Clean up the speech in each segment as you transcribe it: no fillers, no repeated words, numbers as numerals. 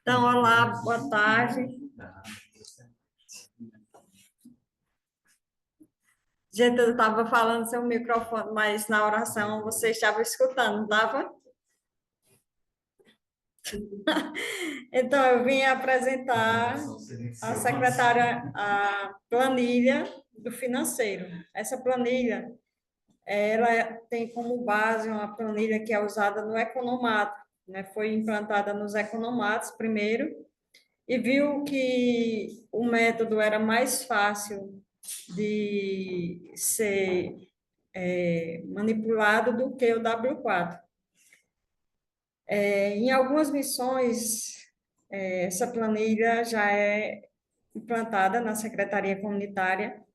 Então, olá, boa tarde. Gente, eu estava falando sem o microfone, mas na oração você estava escutando, não estava? Então, eu vim apresentar a secretária, a planilha do financeiro. Essa planilha, ela tem como base uma planilha que é usada no economato, né? Foi implantada nos economatos primeiro, e viu que o método era mais fácil de ser manipulado do que o W4. Em algumas missões, essa planilha já é implantada na Secretaria Comunitária,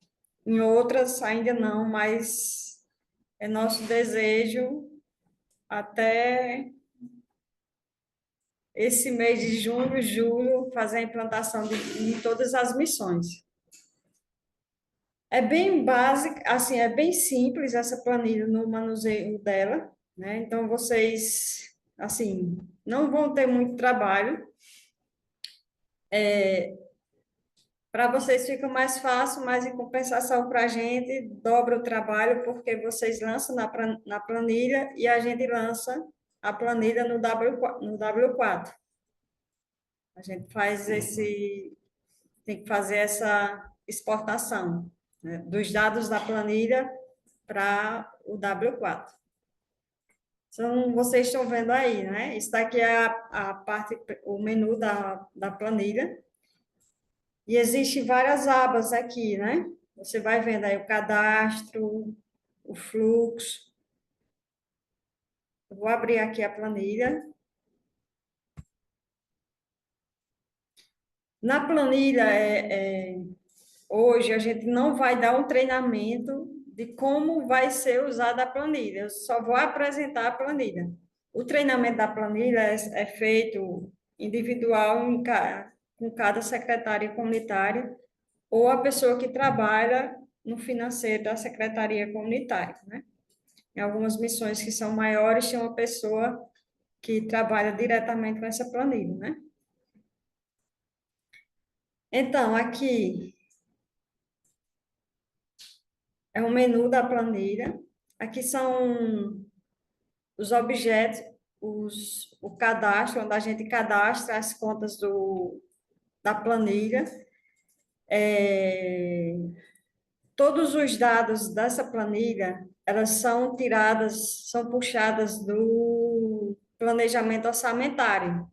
em outras ainda não, mas é nosso desejo até esse mês de junho, julho, fazer a implantação de todas as missões. É bem básica, assim, é bem simples essa planilha no manuseio dela, né? Então, vocês, assim, não vão ter muito trabalho. Para vocês fica mais fácil, mas em compensação para a gente, dobra o trabalho, porque vocês lançam na planilha e a gente lança a planilha no W4. A gente faz tem que fazer essa exportação, né, dos dados da planilha para o W4. Então, vocês estão vendo aí, né? Isso daqui é a parte, o menu da planilha. E existem várias abas aqui, né? Você vai vendo aí o cadastro, o fluxo. Eu vou abrir aqui a planilha. Na planilha, hoje, a gente não vai dar um treinamento de como vai ser usada a planilha. Eu só vou apresentar a planilha. O treinamento da planilha é feito individual com cada secretária comunitária ou a pessoa que trabalha no financeiro da secretaria comunitária, né? Em algumas missões que são maiores, tem uma pessoa que trabalha diretamente com essa planilha, né? Então, aqui é o menu da planilha. Aqui são os objetos, o cadastro, onde a gente cadastra as contas da planilha. É, todos os dados dessa planilha, elas são tiradas, são puxadas do planejamento orçamentário.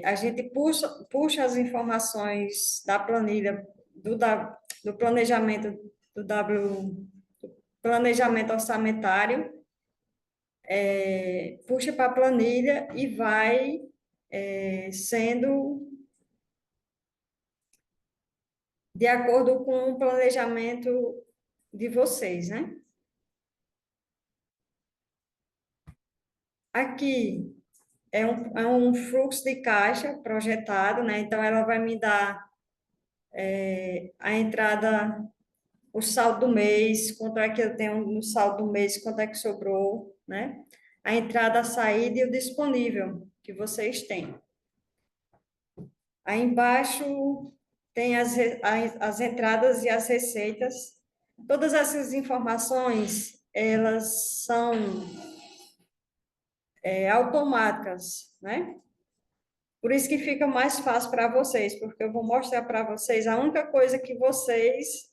A gente puxa as informações da planilha do planejamento do planejamento orçamentário, puxa para a planilha e vai sendo de acordo com o planejamento de vocês, né? Aqui é um fluxo de caixa projetado, né? Então, ela vai me dar a entrada, o saldo do mês, quanto é que eu tenho no saldo do mês, quanto é que sobrou, né? A entrada, a saída e o disponível que vocês têm. Aí embaixo tem as entradas e as receitas. Todas essas informações, elas são automáticas, né? Por isso que fica mais fácil para vocês, porque eu vou mostrar para vocês a única coisa que vocês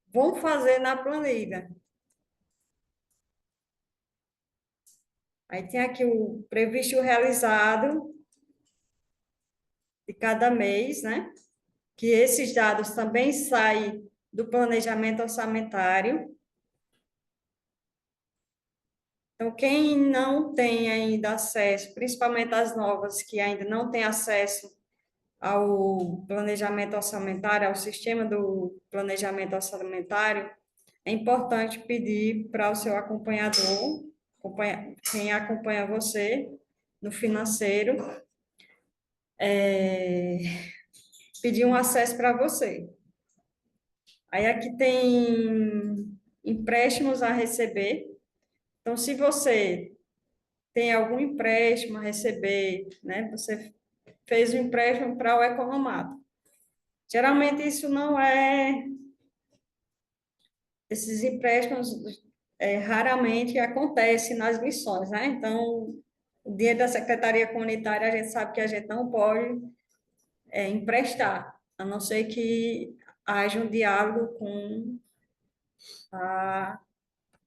vão fazer na planilha. Aí tem aqui o previsto e o realizado de cada mês, né? Que esses dados também saem do planejamento orçamentário. Então, quem não tem ainda acesso, principalmente as novas que ainda não têm acesso ao planejamento orçamentário, ao sistema do planejamento orçamentário, é importante pedir para o seu acompanhador, quem acompanha você no financeiro, pedir um acesso para você. Aí aqui tem empréstimos a receber. Então, se você tem algum empréstimo a receber, né? Você fez um empréstimo para o economato. Geralmente isso não é, esses empréstimos raramente acontecem nas missões, né? Então, o dinheiro da Secretaria Comunitária, a gente sabe que a gente não pode emprestar, a não ser que haja um diálogo com a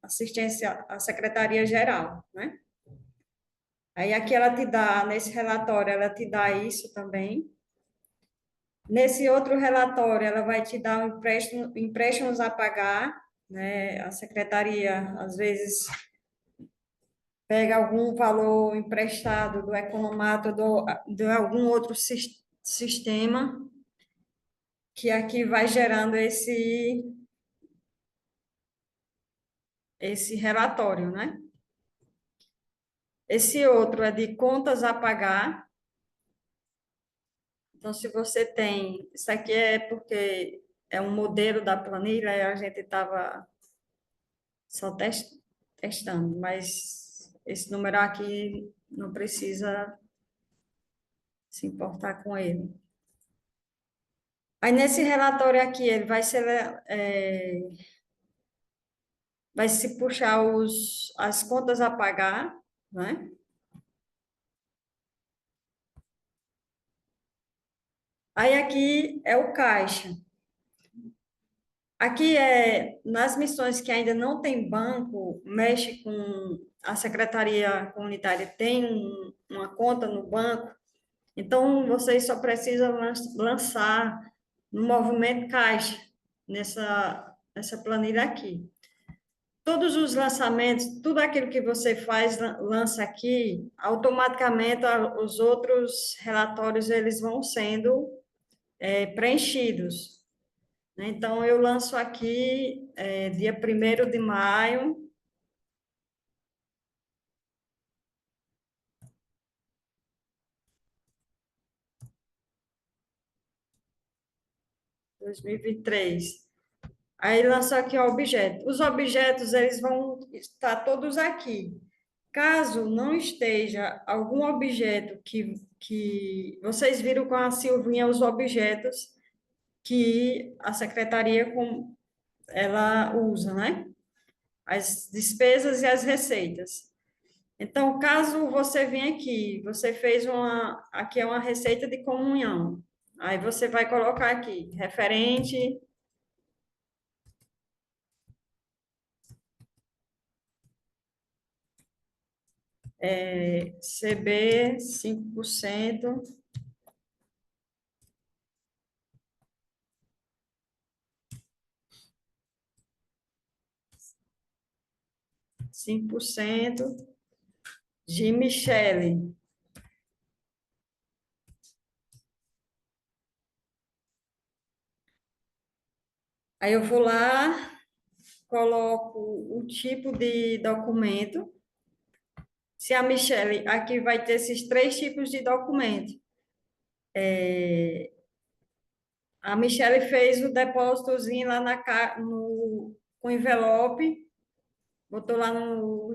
assistência, a Secretaria Geral, né? Aí aqui ela te dá, nesse relatório, ela te dá isso também. Nesse outro relatório, ela vai te dar um empréstimo, empréstimos a pagar, né? A secretaria, às vezes, pega algum valor emprestado do economato, de algum outro sistema, que aqui vai gerando esse relatório, né? Esse outro é de contas a pagar. Então, se você tem, isso aqui é porque é um modelo da planilha, e a gente estava só testando, mas esse número aqui não precisa se importar com ele. Aí, nesse relatório aqui, ele vai se puxar as contas a pagar, né? Aí, aqui é o caixa. Aqui nas missões que ainda não tem banco, mexe com a Secretaria Comunitária, tem uma conta no banco, então vocês só precisam lançar no movimento caixa, nessa planilha aqui. Todos os lançamentos, tudo aquilo que você faz, lança aqui, automaticamente os outros relatórios eles vão sendo preenchidos, né? Então, eu lanço aqui, dia 1º de maio, 2023. Aí, lanço aqui o objeto. Os objetos, eles vão estar todos aqui. Caso não esteja algum objeto que vocês viram com a Silvinha os objetos que a secretaria ela usa, né? As despesas e as receitas. Então, caso você venha aqui, você fez aqui é uma receita de comunhão. Aí você vai colocar aqui, referente CB 5%, 5% de Michele. Aí eu vou lá, coloco o tipo de documento. Se a Michele, aqui vai ter esses 3 tipos de documento. A Michele fez o depósitozinho lá com envelope, botou lá o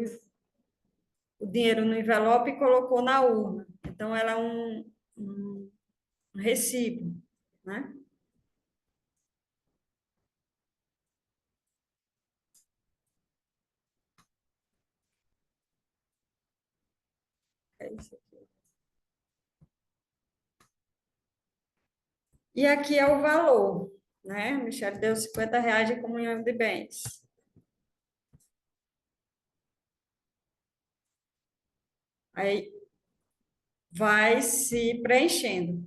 dinheiro no envelope e colocou na urna. Então, ela é um recibo, né? É isso aqui. E aqui é o valor, né? Michele deu R$ 50 de comunhão de bens. Aí vai se preenchendo.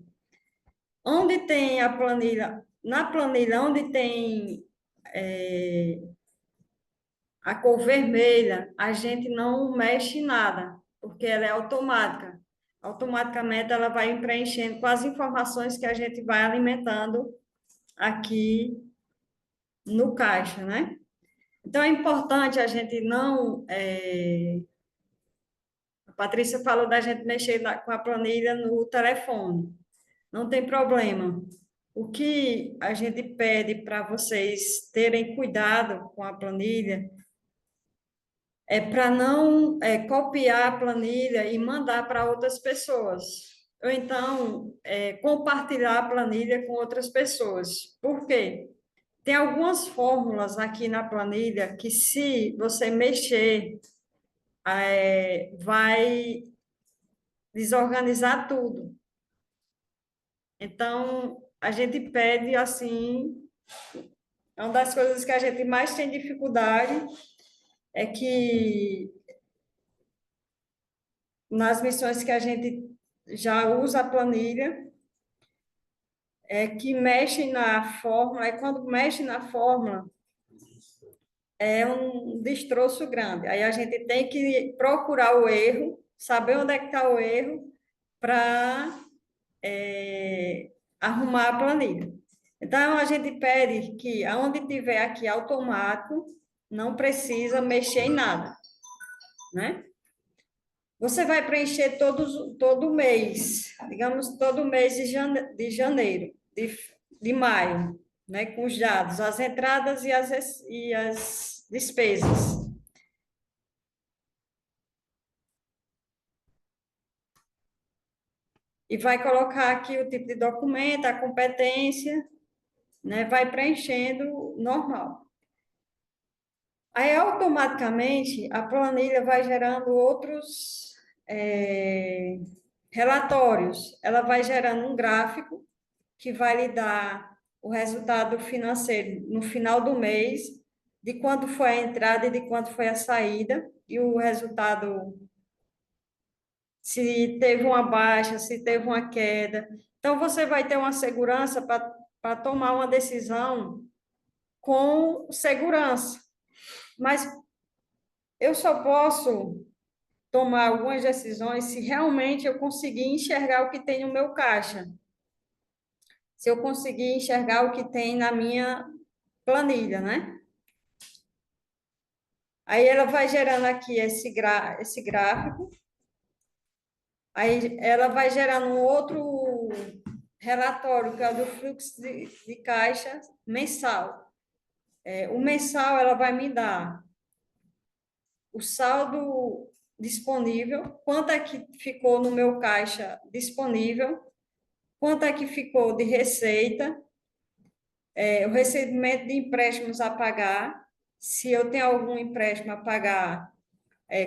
Onde tem a planilha, na planilha, onde tem a cor vermelha, a gente não mexe em nada, porque ela é automática. Automaticamente ela vai preenchendo com as informações que a gente vai alimentando aqui no caixa, né? Então é importante a gente não. A Patrícia falou da gente mexer com a planilha no telefone. Não tem problema. O que a gente pede para vocês terem cuidado com a planilha é para não copiar a planilha e mandar para outras pessoas. Ou então, compartilhar a planilha com outras pessoas. Por quê? Tem algumas fórmulas aqui na planilha que, se você mexer, vai desorganizar tudo. Então, a gente pede assim, é uma das coisas que a gente mais tem dificuldade é que nas missões que a gente já usa a planilha, que mexe na fórmula, e quando mexe na fórmula, é um destroço grande. Aí a gente tem que procurar o erro, saber onde é que está o erro, para arrumar a planilha. Então, a gente pede que, aonde tiver aqui automático, não precisa mexer em nada, né? Você vai preencher todo mês, digamos, todo mês de janeiro, de maio, né? Com os dados, as entradas e as despesas. E vai colocar aqui o tipo de documento, a competência, né? Vai preenchendo normal. Aí, automaticamente, a planilha vai gerando outros relatórios. Ela vai gerando um gráfico que vai lhe dar o resultado financeiro no final do mês, de quanto foi a entrada e de quanto foi a saída, e o resultado, se teve uma baixa, se teve uma queda. Então, você vai ter uma segurança para tomar uma decisão com segurança. Mas eu só posso tomar algumas decisões se realmente eu conseguir enxergar o que tem no meu caixa, se eu conseguir enxergar o que tem na minha planilha, né? Aí ela vai gerando aqui esse gráfico, aí ela vai gerando um outro relatório, que é o do fluxo de caixa mensal. O mensal, ela vai me dar o saldo disponível, quanto é que ficou no meu caixa disponível, quanto é que ficou de receita, o recebimento de empréstimos a pagar, se eu tenho algum empréstimo a pagar,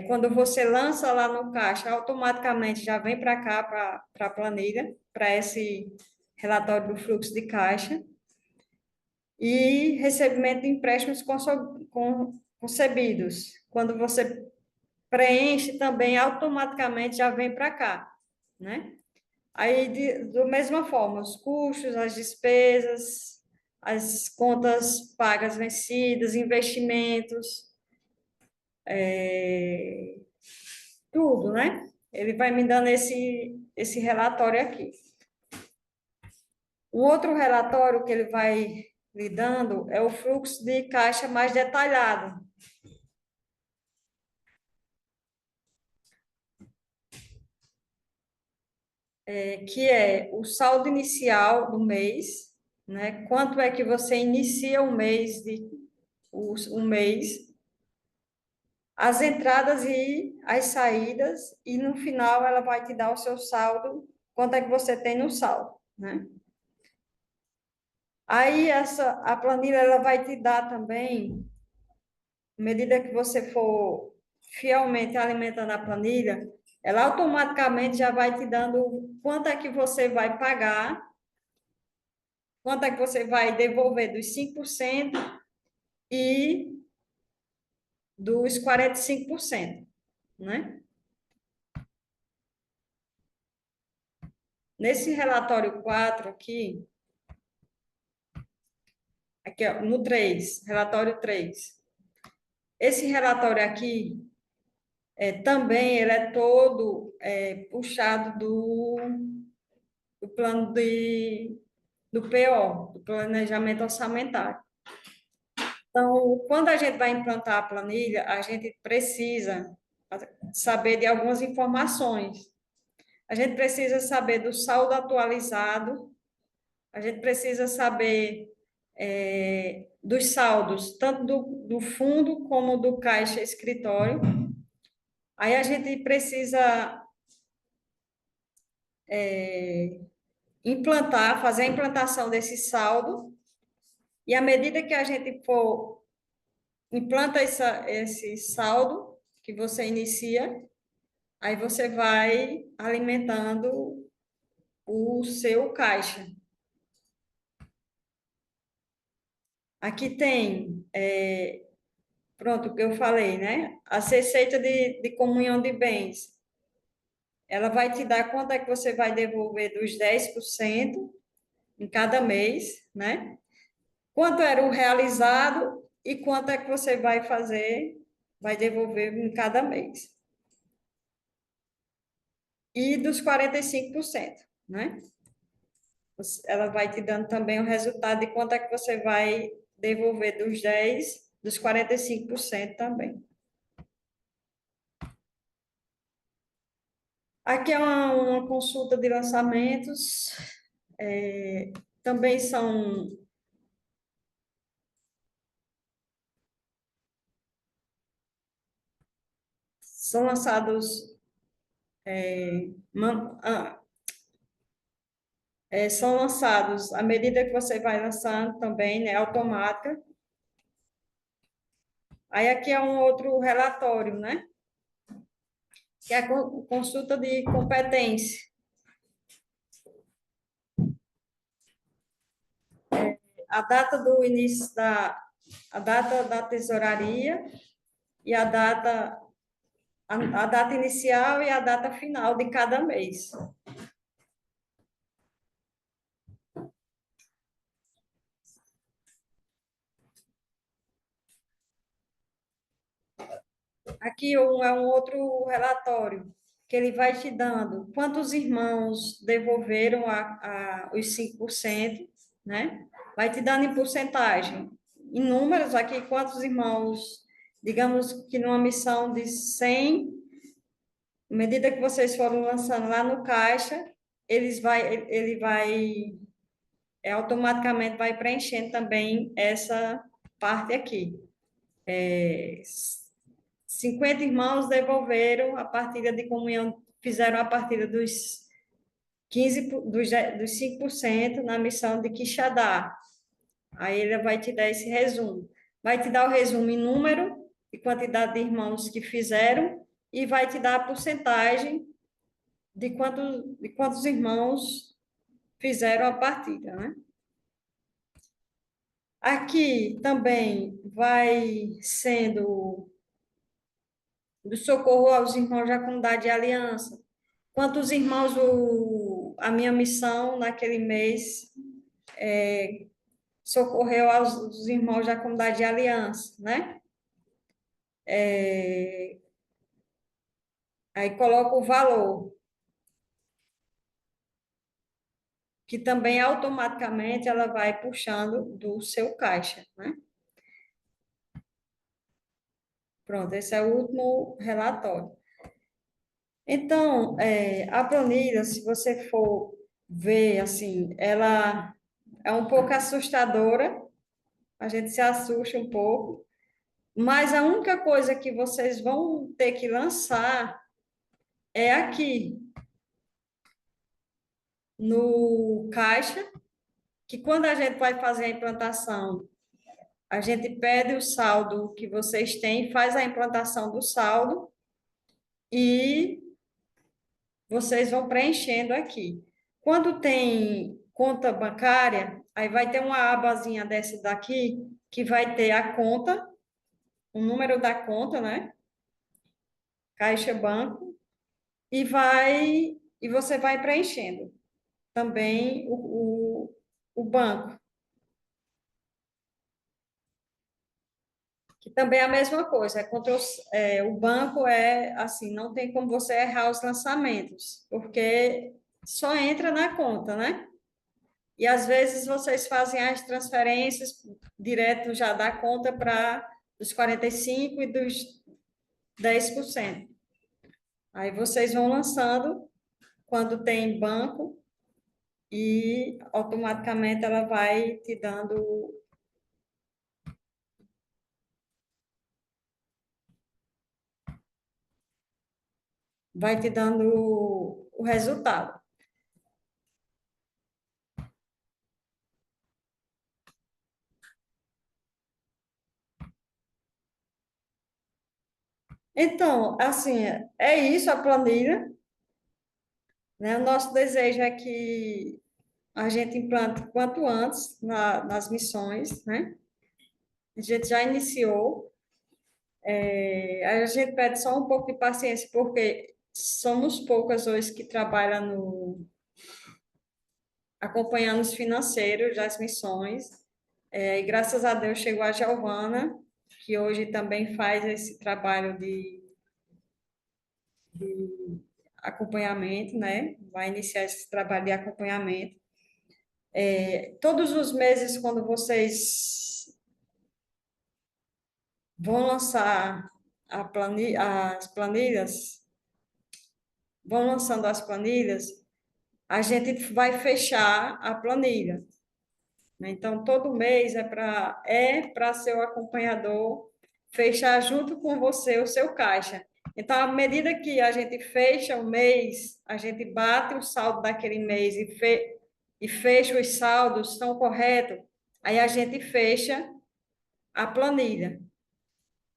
quando você lança lá no caixa, automaticamente já vem para cá, para a planilha, para esse relatório do fluxo de caixa, e recebimento de empréstimos concebidos. Quando você preenche também, automaticamente já vem para cá, né? Aí, da mesma forma, os custos, as despesas, as contas pagas vencidas, investimentos, tudo, né? Ele vai me dando esse relatório aqui. O outro relatório que ele vai lhe dando é o fluxo de caixa mais detalhado. Que é o saldo inicial do mês, né? Quanto é que você inicia o mês, as entradas e as saídas, e no final ela vai te dar o seu saldo, quanto é que você tem no saldo, né? Aí a planilha ela vai te dar também, à medida que você for fielmente alimentando a planilha, ela automaticamente já vai te dando quanto é que você vai pagar, quanto é que você vai devolver dos 5% e dos 45%, né? Nesse relatório 4 aqui ó, no 3, relatório 3. Esse relatório aqui, também ele é todo puxado do plano do PO, do Planejamento Orçamentário. Então, quando a gente vai implantar a planilha, a gente precisa saber de algumas informações. A gente precisa saber do saldo atualizado, a gente precisa saber dos saldos, tanto do fundo como do caixa escritório. Aí a gente precisa implantar, fazer a implantação desse saldo, e à medida que a gente for implanta esse saldo que você inicia, aí você vai alimentando o seu caixa. Aqui tem, pronto, o que eu falei, né? A receita de comunhão de bens. Ela vai te dar quanto é que você vai devolver dos 10% em cada mês, né? Quanto era o realizado e quanto é que você vai fazer, vai devolver em cada mês. E dos 45%, né? Ela vai te dando também o resultado de quanto é que você vai devolver dos 10, dos 45% também. Aqui é uma consulta de lançamentos, também são lançados, são lançados à medida que você vai lançando também, né, automática. Aí aqui é um outro relatório, né, que é a consulta de competência. A data do início a data da tesouraria e a data inicial e a data final de cada mês. Aqui é um outro relatório que ele vai te dando quantos irmãos devolveram os 5%, né? Vai te dando em porcentagem. Em números aqui, quantos irmãos, digamos que numa missão de 100, à medida que vocês foram lançando lá no caixa, ele vai automaticamente vai preenchendo também essa parte aqui. 50 irmãos devolveram a partilha de comunhão, fizeram a partilha dos 15, dos 5% na missão de Quixadá. Aí ele vai te dar esse resumo. Vai te dar o resumo em número e quantidade de irmãos que fizeram e vai te dar a porcentagem de quantos irmãos fizeram a partilha, né? Aqui também vai sendo do socorro aos irmãos da comunidade de aliança. Quantos irmãos a minha missão naquele mês socorreu aos irmãos da comunidade de aliança, né? Aí coloca o valor, que também automaticamente ela vai puxando do seu caixa, né? Pronto, esse é o último relatório. Então, a planilha, se você for ver, assim, ela é um pouco assustadora, a gente se assusta um pouco, mas a única coisa que vocês vão ter que lançar é aqui, no caixa, que quando a gente vai fazer a implantação, a gente pede o saldo que vocês têm, faz a implantação do saldo e vocês vão preenchendo aqui. Quando tem conta bancária, aí vai ter uma abazinha dessa daqui, que vai ter a conta, o número da conta, né? Caixa Banco, e você vai preenchendo também o banco, que também é a mesma coisa. O banco é assim, não tem como você errar os lançamentos, porque só entra na conta, né? E às vezes vocês fazem as transferências direto já da conta para os 45% e dos 10%. Aí vocês vão lançando quando tem banco e automaticamente ela vai te dando vai te dando o resultado. Então, assim, é isso a planilha, né? O nosso desejo é que a gente implante quanto antes nas missões, né? A gente já iniciou. A gente pede só um pouco de paciência, porque somos poucas hoje que trabalham acompanhando os financeiros das missões. E graças a Deus chegou a Giovana, que hoje também faz esse trabalho de acompanhamento, né? Vai iniciar esse trabalho de acompanhamento. Todos os meses, quando vocês vão lançar as planilhas, vão lançando as planilhas, a gente vai fechar a planilha, né? Então, todo mês é para seu acompanhador fechar junto com você o seu caixa. Então, à medida que a gente fecha o mês, a gente bate o saldo daquele mês e fecha os saldos, estão corretos, aí a gente fecha a planilha.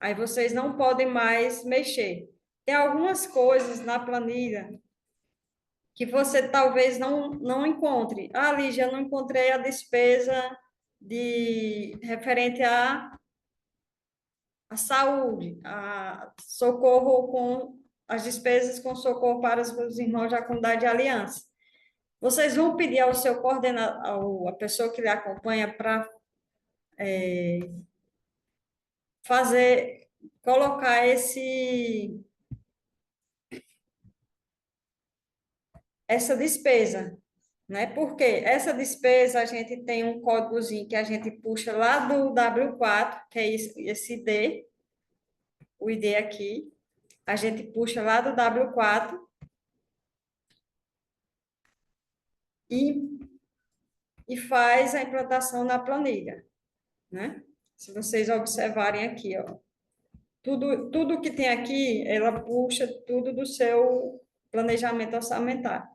Aí vocês não podem mais mexer. Tem algumas coisas na planilha que você talvez não encontre. Ah, Lígia, eu não encontrei a despesa referente à saúde, a socorro com as despesas com socorro para os irmãos da comunidade de aliança. Vocês vão pedir ao seu coordenador, a pessoa que lhe acompanha, para fazer, colocar essa despesa, né? Porque essa despesa a gente tem um códigozinho que a gente puxa lá do W4, que é esse D, o ID aqui, a gente puxa lá do W4 e, e faz a implantação na planilha, né? Se vocês observarem aqui, ó, tudo que tem aqui, ela puxa tudo do seu planejamento orçamentário.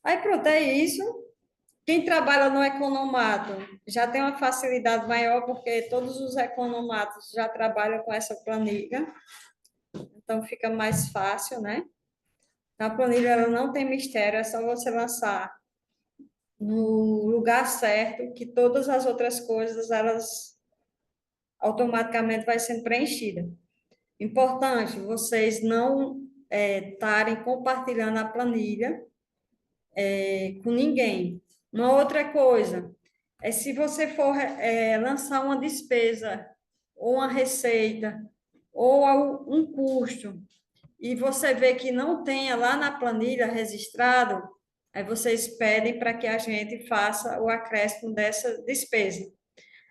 Aí pronto, é isso. Quem trabalha no economato já tem uma facilidade maior, porque todos os economatos já trabalham com essa planilha, então fica mais fácil, né? Então, a planilha ela não tem mistério, é só você lançar no lugar certo, que todas as outras coisas, elas automaticamente vai sendo preenchida. Importante, vocês não estarem compartilhando a planilha com ninguém. Uma outra coisa é se você for lançar uma despesa ou uma receita ou um custo e você vê que não tenha lá na planilha registrado, aí vocês pedem para que a gente faça o acréscimo dessa despesa.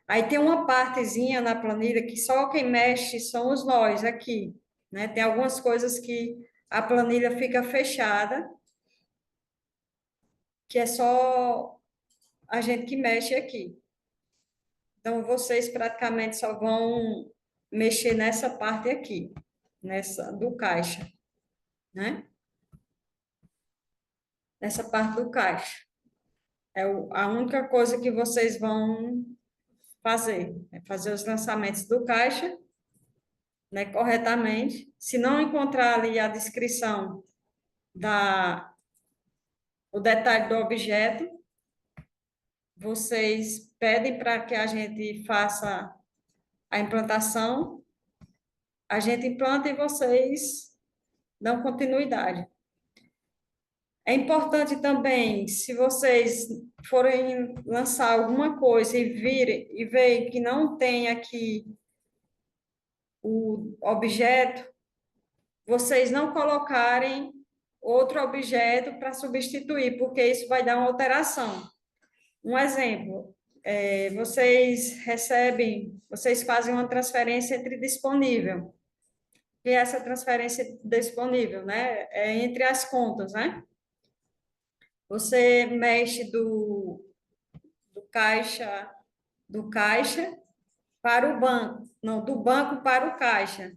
Aí tem uma partezinha na planilha que só quem mexe somos nós aqui, né? Tem algumas coisas que a planilha fica fechada, que é só a gente que mexe aqui. Então, vocês praticamente só vão mexer nessa parte aqui, nessa do caixa, né? Nessa parte do caixa. A única coisa que vocês vão fazer, é fazer os lançamentos do caixa, né, corretamente. Se não encontrar ali a descrição o detalhe do objeto, vocês pedem para que a gente faça a implantação, a gente implanta e vocês dão continuidade. É importante também, se vocês forem lançar alguma coisa e verem que não tem aqui o objeto, vocês não colocarem outro objeto para substituir, porque isso vai dar uma alteração. Um exemplo, vocês fazem uma transferência entre disponível. que é essa transferência disponível, né? É entre as contas, né? Você mexe do caixa, do caixa para o banco, não, do banco para o caixa.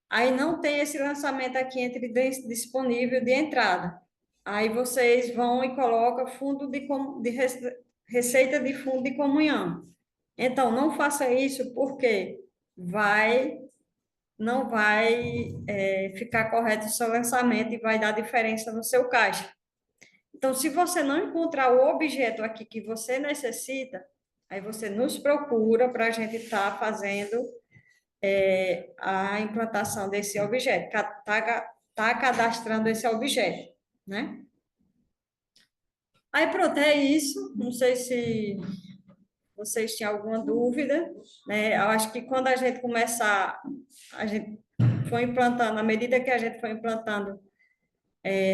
Aí não tem esse lançamento aqui entre disponível de entrada. Aí vocês vão e colocam fundo de receita de fundo de comunhão. Então, não faça isso porque não vai ficar correto o seu lançamento e vai dar diferença no seu caixa. Então, se você não encontrar o objeto aqui que você necessita, aí você nos procura para a gente estar fazendo a implantação desse objeto, tá cadastrando esse objeto, né? Aí pronto, é isso. Não sei se vocês tinham alguma dúvida, né? Eu acho que quando a gente começar, a gente foi implantando, à medida que a gente foi implantando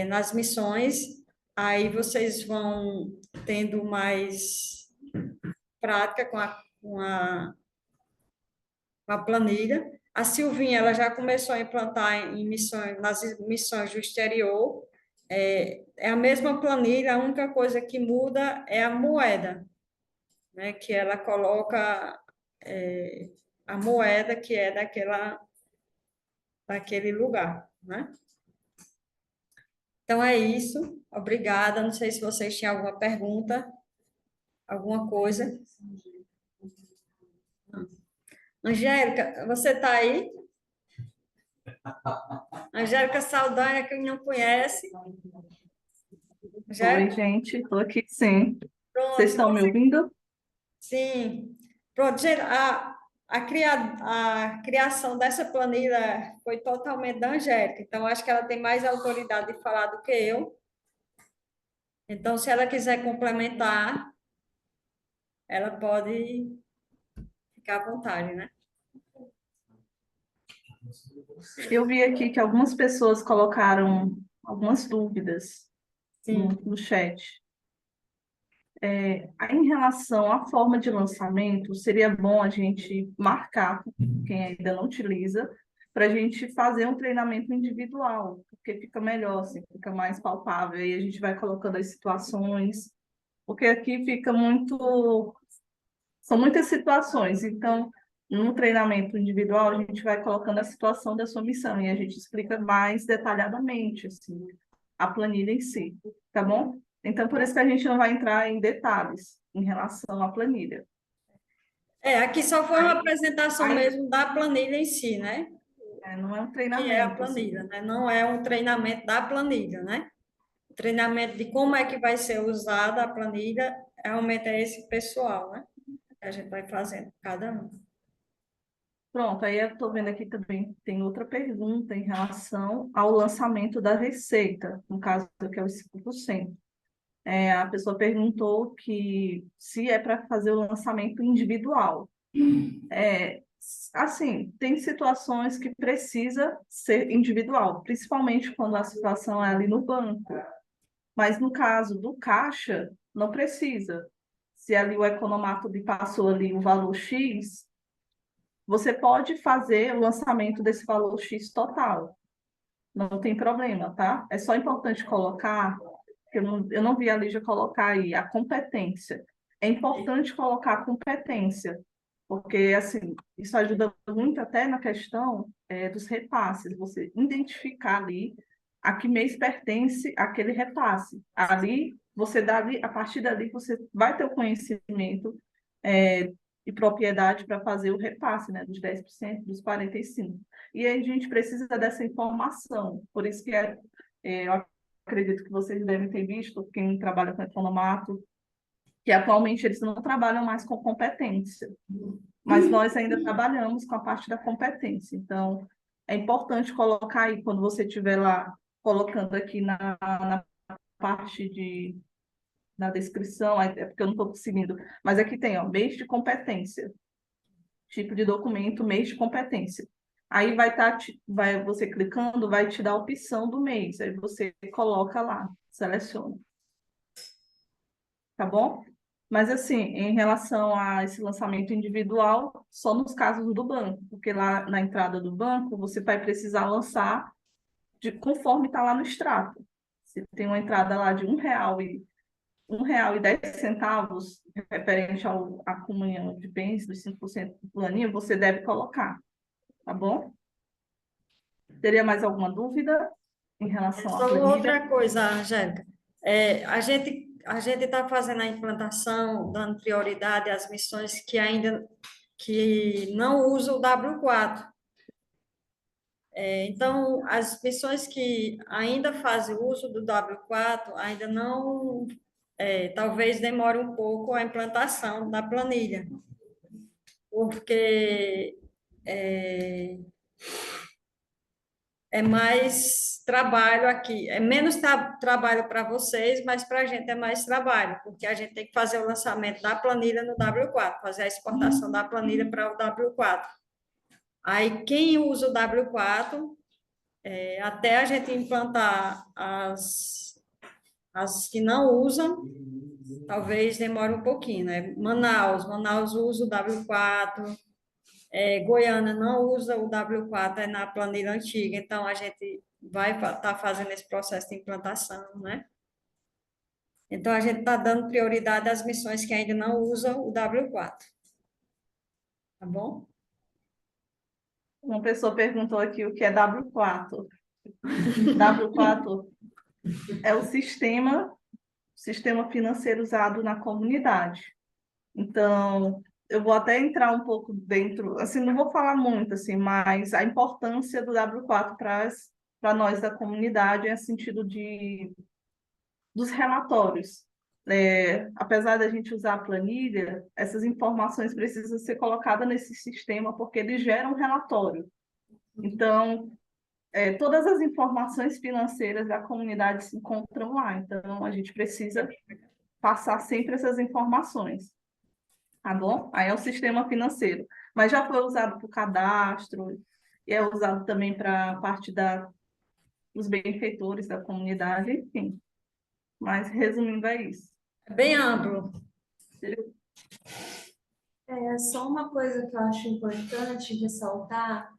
nas missões, aí vocês vão tendo mais prática com a planilha. A Silvinha, ela já começou a implantar em missões, nas missões do exterior. É a mesma planilha, a única coisa que muda é a moeda, né? Que ela coloca a moeda que é daquele lugar, né? Então é isso. Obrigada. Não sei se vocês tinham alguma pergunta, alguma coisa. Angélica, você está aí? Angélica Saldanha, quem não conhece. Oi, Angélica, gente, estou aqui sim. Vocês pronto, se estão me você. ouvindo? Sim. Pronto, gente, a criação dessa planilha foi totalmente da Angélica, então acho que ela tem mais autoridade de falar do que eu. Então, se ela quiser complementar, ela pode ficar à vontade, né? Eu vi aqui que algumas pessoas colocaram algumas dúvidas Sim. no chat. Aí, em relação à forma de lançamento, seria bom a gente marcar, quem ainda não utiliza, para a gente fazer um treinamento individual, porque fica melhor, assim, fica mais palpável, e a gente vai colocando as situações, porque aqui fica muito. São muitas situações, então, no treinamento individual, a gente vai colocando a situação da sua missão e a gente explica mais detalhadamente, assim, a planilha em si, tá bom? Então, por isso que a gente não vai entrar em detalhes em relação à planilha. Aqui só foi uma apresentação mesmo da planilha em si, né? Não é um Que é a treinamento, assim. planilha, né? Não é um treinamento da planilha, né? O treinamento de como é que vai ser usada a planilha, realmente é esse pessoal, né? Que a gente vai fazendo, cada um. Pronto, aí eu estou vendo aqui também, tem outra pergunta em relação ao lançamento da receita, no caso que é os 5%. A pessoa perguntou que se é para fazer o lançamento individual. É, assim, tem situações que precisa ser individual, principalmente quando a situação é ali no banco. Mas no caso do caixa, não precisa. Se ali o economato lhe passou ali o valor X, você pode fazer o lançamento desse valor X total. Não tem problema, tá? É só importante colocar, que eu não vi a Lígia colocar aí, a competência. É importante colocar a competência, porque, assim, isso ajuda muito até na questão dos repasses, você identificar ali a que mês pertence aquele repasse. Ali, você dá ali, a partir dali, você vai ter o conhecimento e propriedade para fazer o repasse, né, dos 10%, dos 45%. E aí a gente precisa dessa informação. Por isso que eu acredito que vocês devem ter visto, quem trabalha com economato, que atualmente eles não trabalham mais com competência, mas nós ainda trabalhamos com a parte da competência. Então, é importante colocar aí, quando você estiver lá, colocando aqui na parte na descrição, é porque eu não estou conseguindo, mas aqui tem, ó, mês de competência, tipo de documento, mês de competência. Aí vai você clicando, vai te dar a opção do mês. Aí você coloca lá, seleciona. Tá bom? Mas, assim, em relação a esse lançamento individual, só nos casos do banco, porque lá na entrada do banco você vai precisar lançar conforme está lá no extrato. Se tem uma entrada lá de R$ 1,10 referente à comunhão de bens dos 5% do planinho, você deve colocar, tá bom? Teria mais alguma dúvida em relação à Só planilha? outra coisa, Angélica. A gente está fazendo a implantação, dando prioridade às missões que não usam o W4. Então, as missões que ainda fazem uso do W4 ainda não, talvez demore um pouco a implantação da planilha, porque é mais trabalho aqui, é menos trabalho para vocês, mas para a gente é mais trabalho, porque a gente tem que fazer o lançamento da planilha no W4, fazer a exportação da planilha para o W4. Aí, quem usa o W4, até a gente implantar as que não usam, talvez demore um pouquinho, né? Manaus usa o W4, Goiânia não usa o W4, é na planilha antiga, então a gente vai estar fazendo esse processo de implantação, né? Então a gente está dando prioridade às missões que ainda não usam o W4, tá bom? Uma pessoa perguntou aqui o que é W4. W4 é o sistema financeiro usado na comunidade. Então, eu vou até entrar um pouco dentro, assim, não vou falar muito, assim, mas a importância do W4 para nós da comunidade é sentido dos relatórios. Apesar da gente usar a planilha, essas informações precisam ser colocadas nesse sistema porque ele gera um relatório. Então, todas as informações financeiras da comunidade se encontram lá. Então, a gente precisa passar sempre essas informações, tá bom? Aí é o sistema financeiro. Mas já foi usado para o cadastro, e é usado também para a parte dos benfeitores da comunidade, enfim. Mas, resumindo, é isso. É bem amplo. É só uma coisa que eu acho importante ressaltar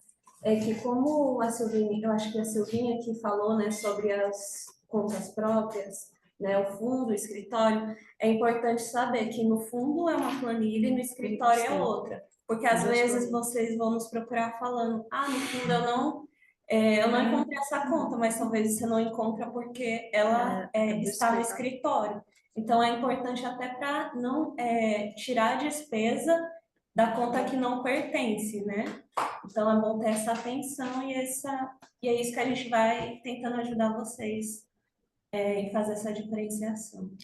é que como a Silvinha, eu acho que a Silvinha que falou, né, sobre as contas próprias, né, o fundo, o escritório, é importante saber que no fundo é uma planilha e no escritório é outra, porque às vezes vocês vão nos procurar falando, no fundo eu não encontrei essa conta, mas talvez você não encontra porque ela está no escritório. Então, é importante até para não tirar a despesa da conta que não pertence, né? Então, é bom ter essa atenção e é isso que a gente vai tentando ajudar vocês em fazer essa diferenciação.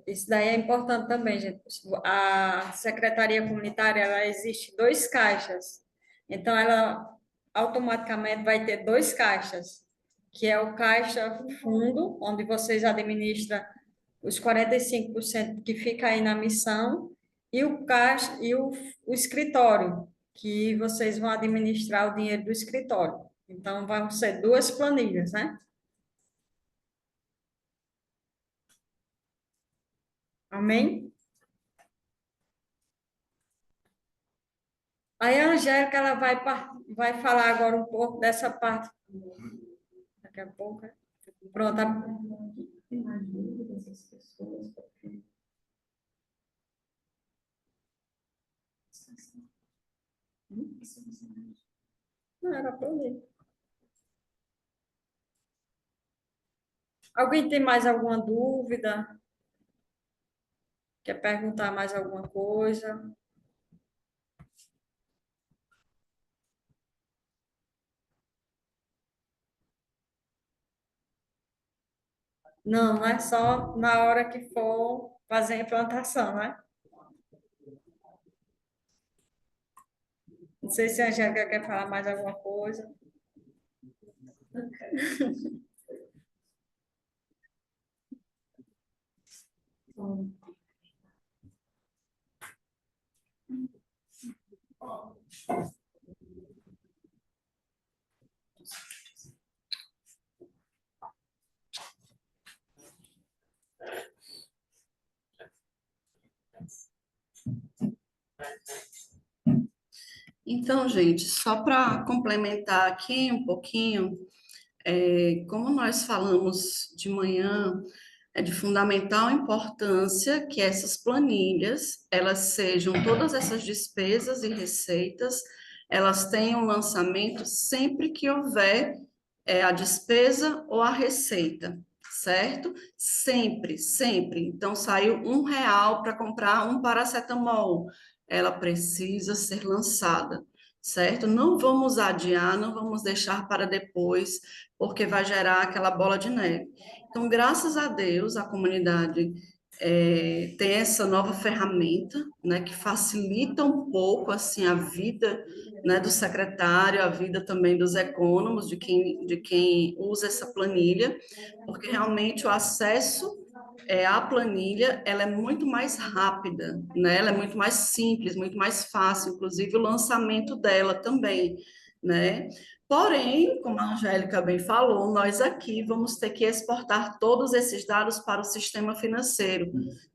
Isso daí é importante também, gente. A Secretaria Comunitária, ela existe dois caixas. Então, ela automaticamente vai ter dois caixas, que é o caixa fundo, onde vocês administram os 45% que fica aí na missão, e o caixa e o escritório, que vocês vão administrar o dinheiro do escritório. Então, vão ser duas planilhas, né? Amém? Aí a Angélica ela vai falar agora um pouco dessa parte. Daqui a pouco. Pronto. Não era para ler. Alguém tem mais alguma dúvida? Quer perguntar mais alguma coisa? Não, não é só na hora que for fazer a implantação, né? Não sei se a Angélica quer falar mais alguma coisa. Então, gente, só para complementar aqui um pouquinho, como nós falamos de manhã, é de fundamental importância que essas planilhas, elas sejam todas essas despesas e receitas, elas tenham lançamento sempre que houver a despesa ou a receita, certo? Sempre, sempre. Então, saiu R$ 1 para comprar um paracetamol, ela precisa ser lançada, certo? Não vamos adiar, não vamos deixar para depois, porque vai gerar aquela bola de neve. Então, graças a Deus, a comunidade tem essa nova ferramenta, né, que facilita um pouco assim a vida, né, do secretário, a vida também dos econômicos, de quem usa essa planilha, porque realmente o acesso à planilha ela é muito mais rápida, né? Ela é muito mais simples, muito mais fácil, inclusive o lançamento dela também, né? Porém, como a Angélica bem falou, nós aqui vamos ter que exportar todos esses dados para o sistema financeiro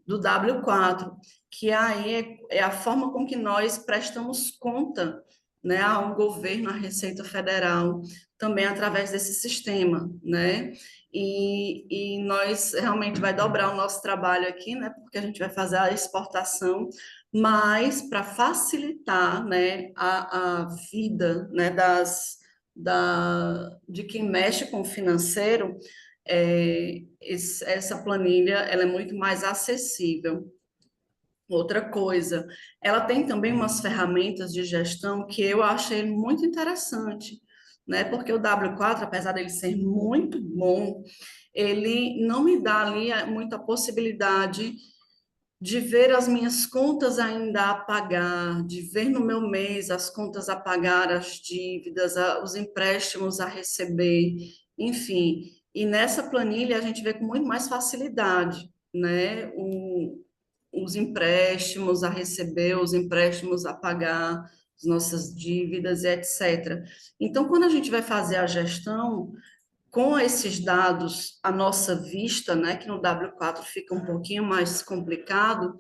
do W4, que aí é a forma com que nós prestamos conta, né, ao governo, à Receita Federal, também através desse sistema, né? E nós realmente vai dobrar o nosso trabalho aqui, né? Porque a gente vai fazer a exportação, mas para facilitar, né, a vida, né, de quem mexe com o financeiro, essa planilha ela é muito mais acessível. Outra coisa, ela tem também umas ferramentas de gestão que eu achei muito interessante, né? Porque o W4, apesar dele ser muito bom, ele não me dá ali muita possibilidade de ver as minhas contas ainda a pagar, de ver no meu mês as contas a pagar, as dívidas, os empréstimos a receber, enfim. E nessa planilha a gente vê com muito mais facilidade, né? Os empréstimos a receber, os empréstimos a pagar, as nossas dívidas, etc. Então, quando a gente vai fazer a gestão, com esses dados à nossa vista, né, que no W4 fica um pouquinho mais complicado,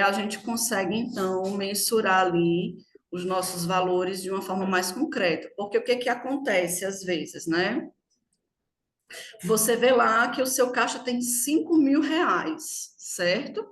a gente consegue, então, mensurar ali os nossos valores de uma forma mais concreta. Porque o que que acontece às vezes, né? Você vê lá que o seu caixa tem R$ 5.000, certo?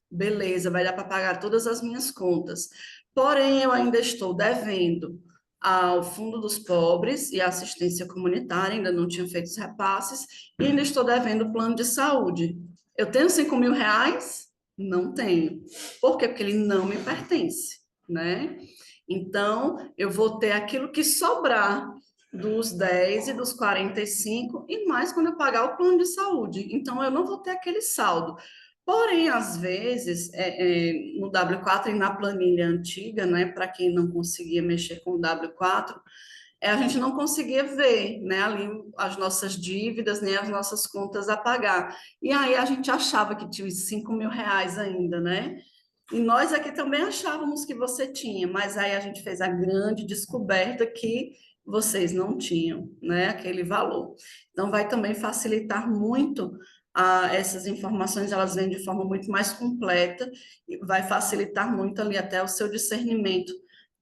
Beleza, vai dar para pagar todas as minhas contas. Porém, eu ainda estou devendo ao Fundo dos Pobres e à assistência comunitária, ainda não tinha feito os repasses, e ainda estou devendo o plano de saúde. Eu tenho R$ 5.000? Não tenho. Por quê? Porque ele não me pertence, né? Então, eu vou ter aquilo que sobrar dos 10 e dos 45 e mais quando eu pagar o plano de saúde. Então, eu não vou ter aquele saldo. Porém, às vezes, no W4 e na planilha antiga, né, para quem não conseguia mexer com o W4, a gente não conseguia ver, né, ali as nossas dívidas, nem as nossas contas a pagar. E aí a gente achava que tinha os R$ 5.000 ainda, né? E nós aqui também achávamos que você tinha, mas aí a gente fez a grande descoberta que vocês não tinham, né, aquele valor. Então, vai também facilitar muito essas informações, elas vêm de forma muito mais completa e vai facilitar muito ali até o seu discernimento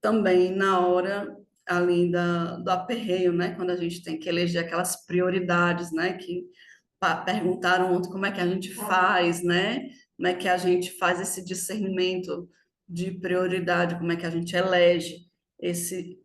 também na hora ali do aperreio, né, quando a gente tem que eleger aquelas prioridades, né, que perguntaram ontem como é que a gente faz, né? Como é que a gente faz esse discernimento de prioridade, como é que a gente elege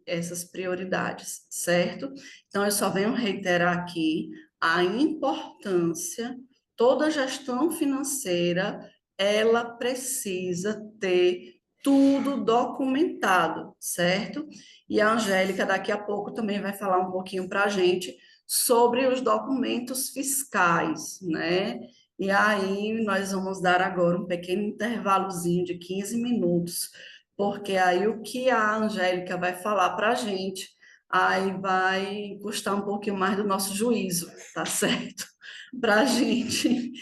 essas prioridades, certo? Então, eu só venho reiterar aqui a importância, toda gestão financeira, ela precisa ter tudo documentado, certo? E a Angélica, daqui a pouco, também vai falar um pouquinho para a gente sobre os documentos fiscais, né? E aí nós vamos dar agora um pequeno intervalozinho de 15 minutos, porque aí o que a Angélica vai falar para a gente, aí vai custar um pouquinho mais do nosso juízo, tá certo? Para a gente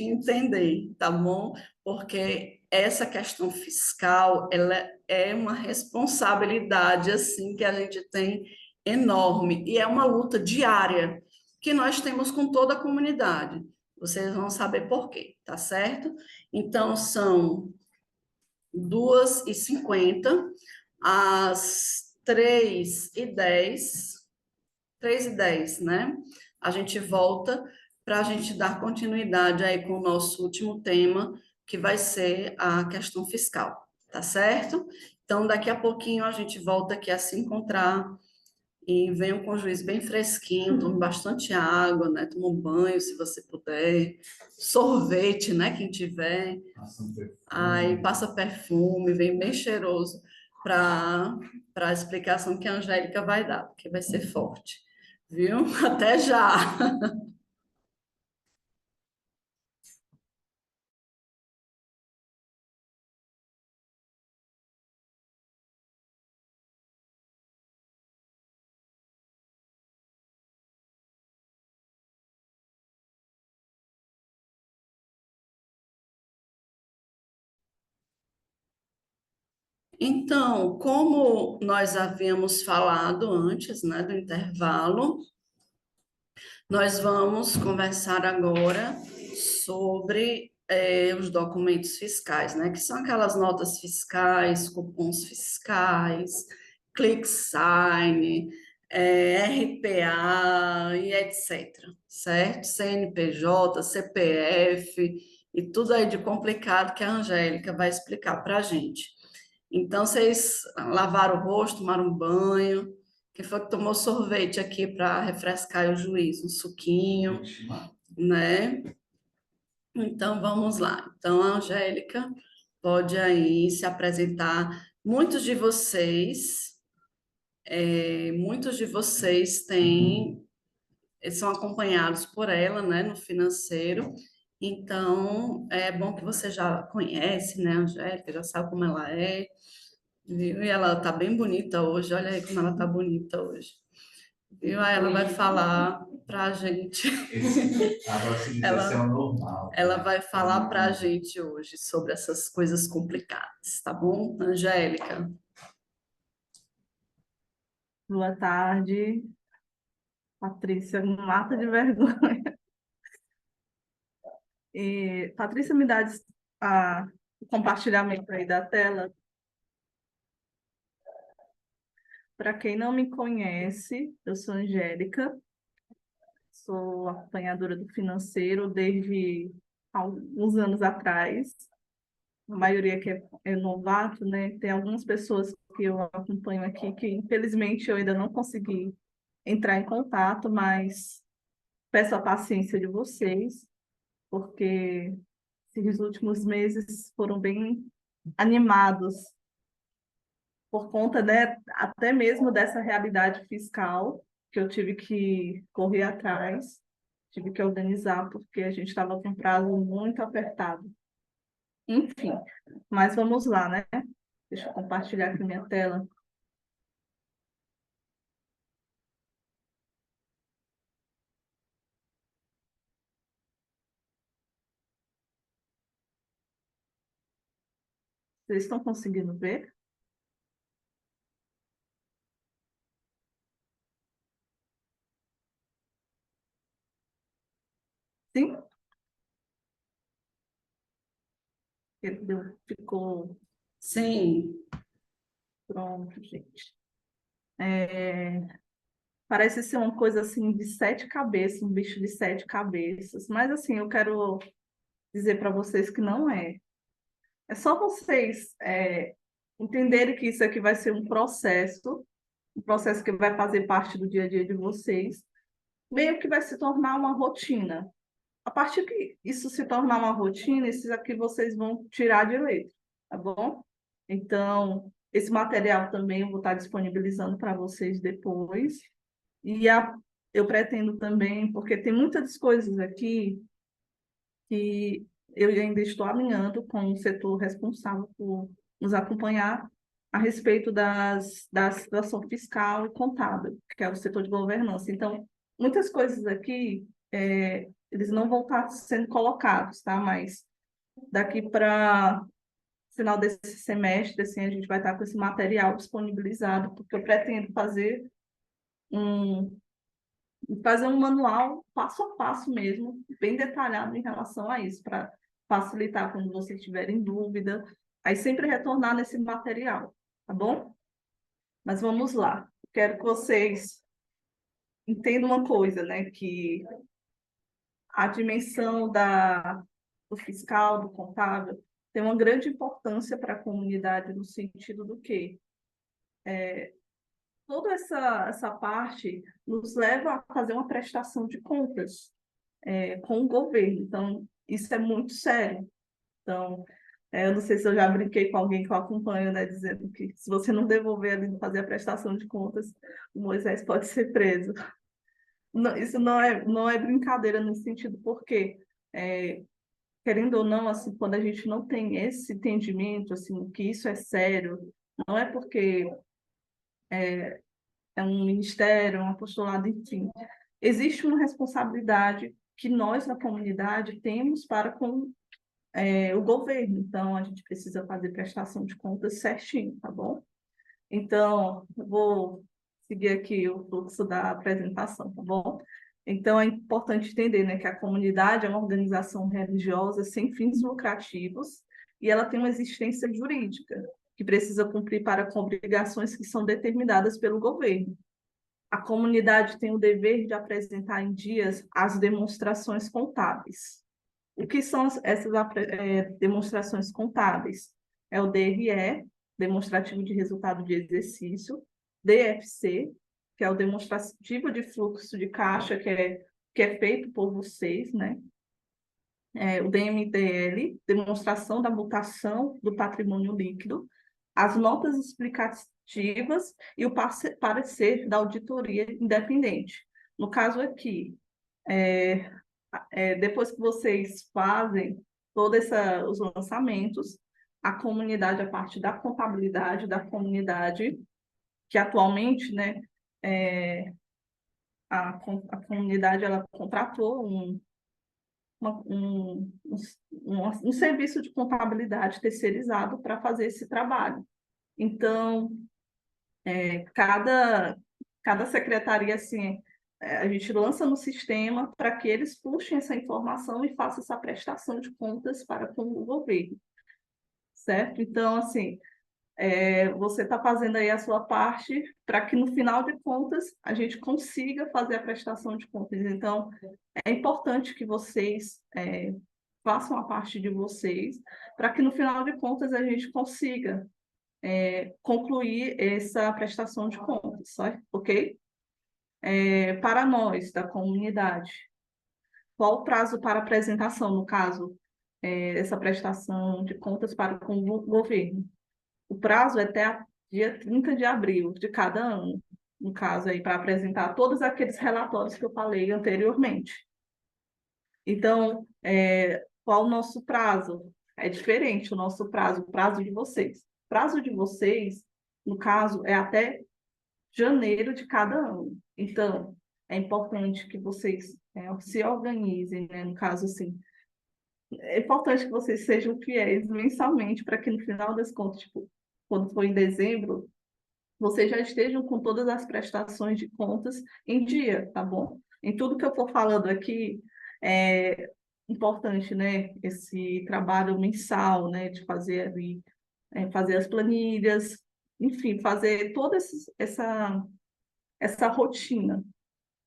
entender, tá bom? Porque essa questão fiscal, ela é uma responsabilidade, assim, que a gente tem enorme e é uma luta diária que nós temos com toda a comunidade. Vocês vão saber por quê, tá certo? Então, são 2h50, às 3h10, 3h10, né? A gente volta para a gente dar continuidade aí com o nosso último tema, que vai ser a questão fiscal, tá certo? Então, daqui a pouquinho a gente volta aqui a se encontrar e venham com o juiz bem fresquinho, tome bastante água, né? Tome um banho, se você puder, sorvete, né? Quem tiver. Aí passa perfume, vem bem cheiroso para a explicação que a Angélica vai dar, porque vai ser forte, viu? Até já! Então, como nós havíamos falado antes, né, do intervalo, nós vamos conversar agora sobre os documentos fiscais, né? Que são aquelas notas fiscais, cupons fiscais, ClickSign, RPA e etc. Certo? CNPJ, CPF e tudo aí de complicado que a Angélica vai explicar para a gente. Então, vocês lavaram o rosto, tomaram um banho. Quem foi que tomou sorvete aqui para refrescar o juízo? Um suquinho, né? Então, vamos lá. Então, a Angélica pode aí se apresentar. Muitos de vocês são acompanhados por ela, né, no financeiro. Então, é bom que você já conhece, né, a Angélica, já sabe como ela é. Viu? E ela tá bem bonita hoje, olha aí como ela tá bonita hoje. Viu? Aí ela vai falar pra gente. Ela vai falar pra gente hoje sobre essas coisas complicadas, tá bom, Angélica? Boa tarde, Patrícia, mata de vergonha. Patrícia, me dá o compartilhamento aí da tela. Para quem não me conhece, eu sou Angélica, sou acompanhadora do financeiro desde alguns anos atrás. A maioria que é novato, né? Tem algumas pessoas que eu acompanho aqui que, infelizmente, eu ainda não consegui entrar em contato, mas peço a paciência de vocês, porque esses últimos meses foram bem animados por conta, né, até mesmo dessa realidade fiscal que eu tive que correr atrás, tive que organizar, porque a gente estava com um prazo muito apertado. Enfim, mas vamos lá, né? Deixa eu compartilhar aqui minha tela. Vocês estão conseguindo ver? Sim? Ficou Sim. pronto, gente. É, parece ser uma coisa assim de 7 cabeças, um bicho de 7 cabeças, mas assim, eu quero dizer para vocês que não é. É só vocês entenderem que isso aqui vai ser um processo que vai fazer parte do dia a dia de vocês, meio que vai se tornar uma rotina. A partir que isso se tornar uma rotina, esses aqui vocês vão tirar de letra, tá bom? Então, esse material também eu vou estar disponibilizando para vocês depois. E eu pretendo também, porque tem muitas coisas aqui que eu ainda estou alinhando com o setor responsável por nos acompanhar a respeito da situação fiscal e contábil, que é o setor de governança. Então, muitas coisas aqui, eles não vão estar sendo colocados, tá? Mas daqui para final desse semestre, assim, a gente vai estar com esse material disponibilizado, porque eu pretendo um, fazer um manual passo a passo mesmo, bem detalhado em relação a isso, para facilitar quando vocês tiverem dúvida. Aí sempre retornar nesse material, tá bom? Mas vamos lá. Quero que vocês entendam uma coisa, né? Que a dimensão do fiscal, do contábil, tem uma grande importância para a comunidade no sentido do quê? Toda essa parte nos leva a fazer uma prestação de contas com o governo. Então, isso é muito sério. Então, eu não sei se eu já brinquei com alguém que eu acompanho, né, dizendo que se você não devolver ali, não fazer a prestação de contas, o Moisés pode ser preso. Não, isso não é brincadeira nesse sentido, porque, querendo ou não, assim, quando a gente não tem esse entendimento, assim, que isso é sério, não é porque é um ministério, um apostolado, enfim. Existe uma responsabilidade que nós, na comunidade, temos para com o governo. Então, a gente precisa fazer prestação de contas certinho, tá bom? Então, eu vou seguir aqui o fluxo da apresentação, tá bom? Então, é importante entender, né, que a comunidade é uma organização religiosa sem fins lucrativos e ela tem uma existência jurídica que precisa cumprir para com obrigações que são determinadas pelo governo. A comunidade tem o dever de apresentar em dias as demonstrações contábeis. O que são essas demonstrações contábeis? É o DRE, Demonstrativo de Resultado de Exercício, DFC, que é o Demonstrativo de Fluxo de Caixa, que é feito por vocês, né? O DMDL, Demonstração da Mutação do Patrimônio Líquido, as notas explicativas e o parecer da auditoria independente. No caso aqui, depois que vocês fazem todos os lançamentos, a comunidade, a parte da contabilidade da comunidade, que atualmente, né, a comunidade ela contratou um serviço de contabilidade terceirizado para fazer esse trabalho. Então, cada secretaria, assim, a gente lança no sistema para que eles puxem essa informação e façam essa prestação de contas para com o governo, certo? Então, assim, você está fazendo aí a sua parte para que no final de contas a gente consiga fazer a prestação de contas. Então, é importante que vocês façam a parte de vocês para que no final de contas a gente consiga concluir essa prestação de contas, certo? Ok? Para nós, da comunidade, qual o prazo para apresentação, no caso, essa prestação de contas para com o governo? O prazo é até dia 30 de abril de cada ano, no caso aí, para apresentar todos aqueles relatórios que eu falei anteriormente. Então, qual o nosso prazo? É diferente o prazo de vocês. O prazo de vocês, no caso, é até janeiro de cada ano. Então, é importante que vocês se organizem, né? No caso, assim, é importante que vocês sejam fiéis mensalmente para que no final das contas, tipo, quando for em dezembro, vocês já estejam com todas as prestações de contas em dia, tá bom? Em tudo que eu for falando aqui, é importante, né? Esse trabalho mensal, né? De fazer ali, fazer as planilhas, enfim, fazer toda essa rotina,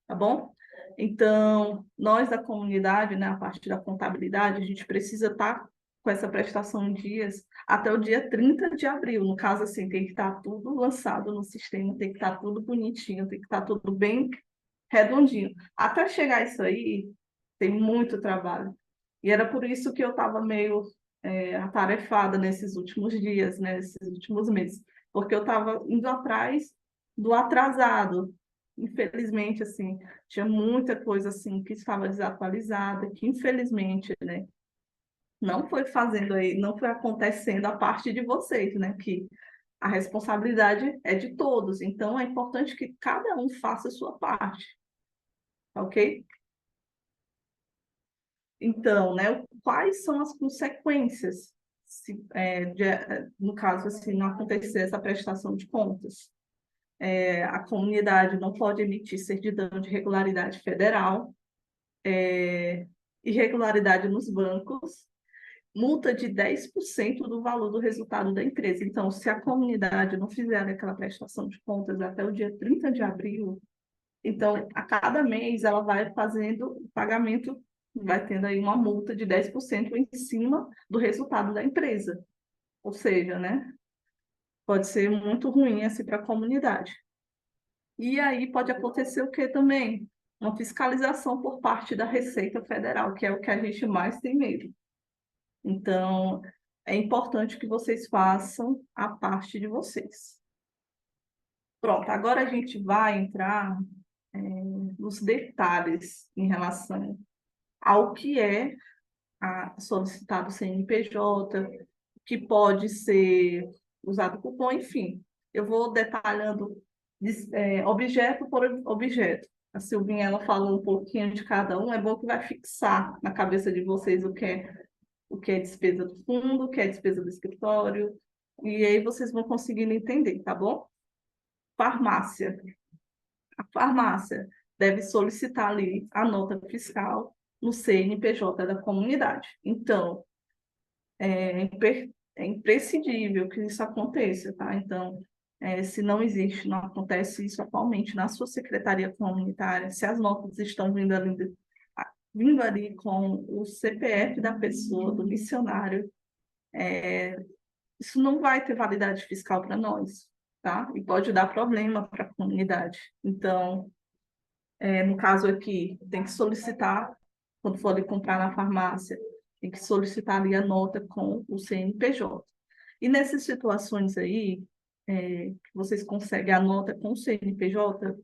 tá bom? Então, nós da comunidade, né, a parte da contabilidade, a gente precisa estar com essa prestação em dias até o dia 30 de abril. No caso, assim, tem que estar tudo lançado no sistema, tem que estar tudo bonitinho, tem que estar tudo bem redondinho. Até chegar isso aí, tem muito trabalho. E era por isso que eu estava meio atarefada nesses últimos dias, né, nesses últimos meses, porque eu estava indo atrás do atrasado. Infelizmente, assim, tinha muita coisa assim que estava desatualizada, que infelizmente, né, não foi fazendo aí, não foi acontecendo a parte de vocês, né, que a responsabilidade é de todos. Então, é importante que cada um faça a sua parte, ok? Então, né, quais são as consequências se, no caso, assim, não acontecer essa prestação de contas? A comunidade não pode emitir certidão de regularidade federal, irregularidade nos bancos, multa de 10% do valor do resultado da empresa. Então, se a comunidade não fizer aquela prestação de contas até o dia 30 de abril, então, a cada mês ela vai fazendo o pagamento, vai tendo aí uma multa de 10% em cima do resultado da empresa. Ou seja, né, pode ser muito ruim assim para a comunidade. E aí pode acontecer o que também? Uma fiscalização por parte da Receita Federal, que é o que a gente mais tem medo. Então, é importante que vocês façam a parte de vocês. Pronto, agora a gente vai entrar nos detalhes em relação ao que é solicitado CNPJ, que pode ser usado cupom, enfim. Eu vou detalhando objeto por objeto. A Silvinha, ela falou um pouquinho de cada um, é bom que vai fixar na cabeça de vocês o que é despesa do fundo, o que é despesa do escritório, e aí vocês vão conseguindo entender, tá bom? Farmácia. A farmácia deve solicitar ali a nota fiscal no CNPJ da comunidade. Então, é imprescindível que isso aconteça, tá? Então, se não existe, não acontece isso atualmente na sua secretaria comunitária, se as notas estão vindo ali com o CPF da pessoa, do missionário, isso não vai ter validade fiscal para nós, tá? E pode dar problema para a comunidade. Então, no caso aqui, tem que solicitar, quando for ali comprar na farmácia, tem que solicitar ali a nota com o CNPJ. E nessas situações aí, que vocês conseguem a nota com o CNPJ,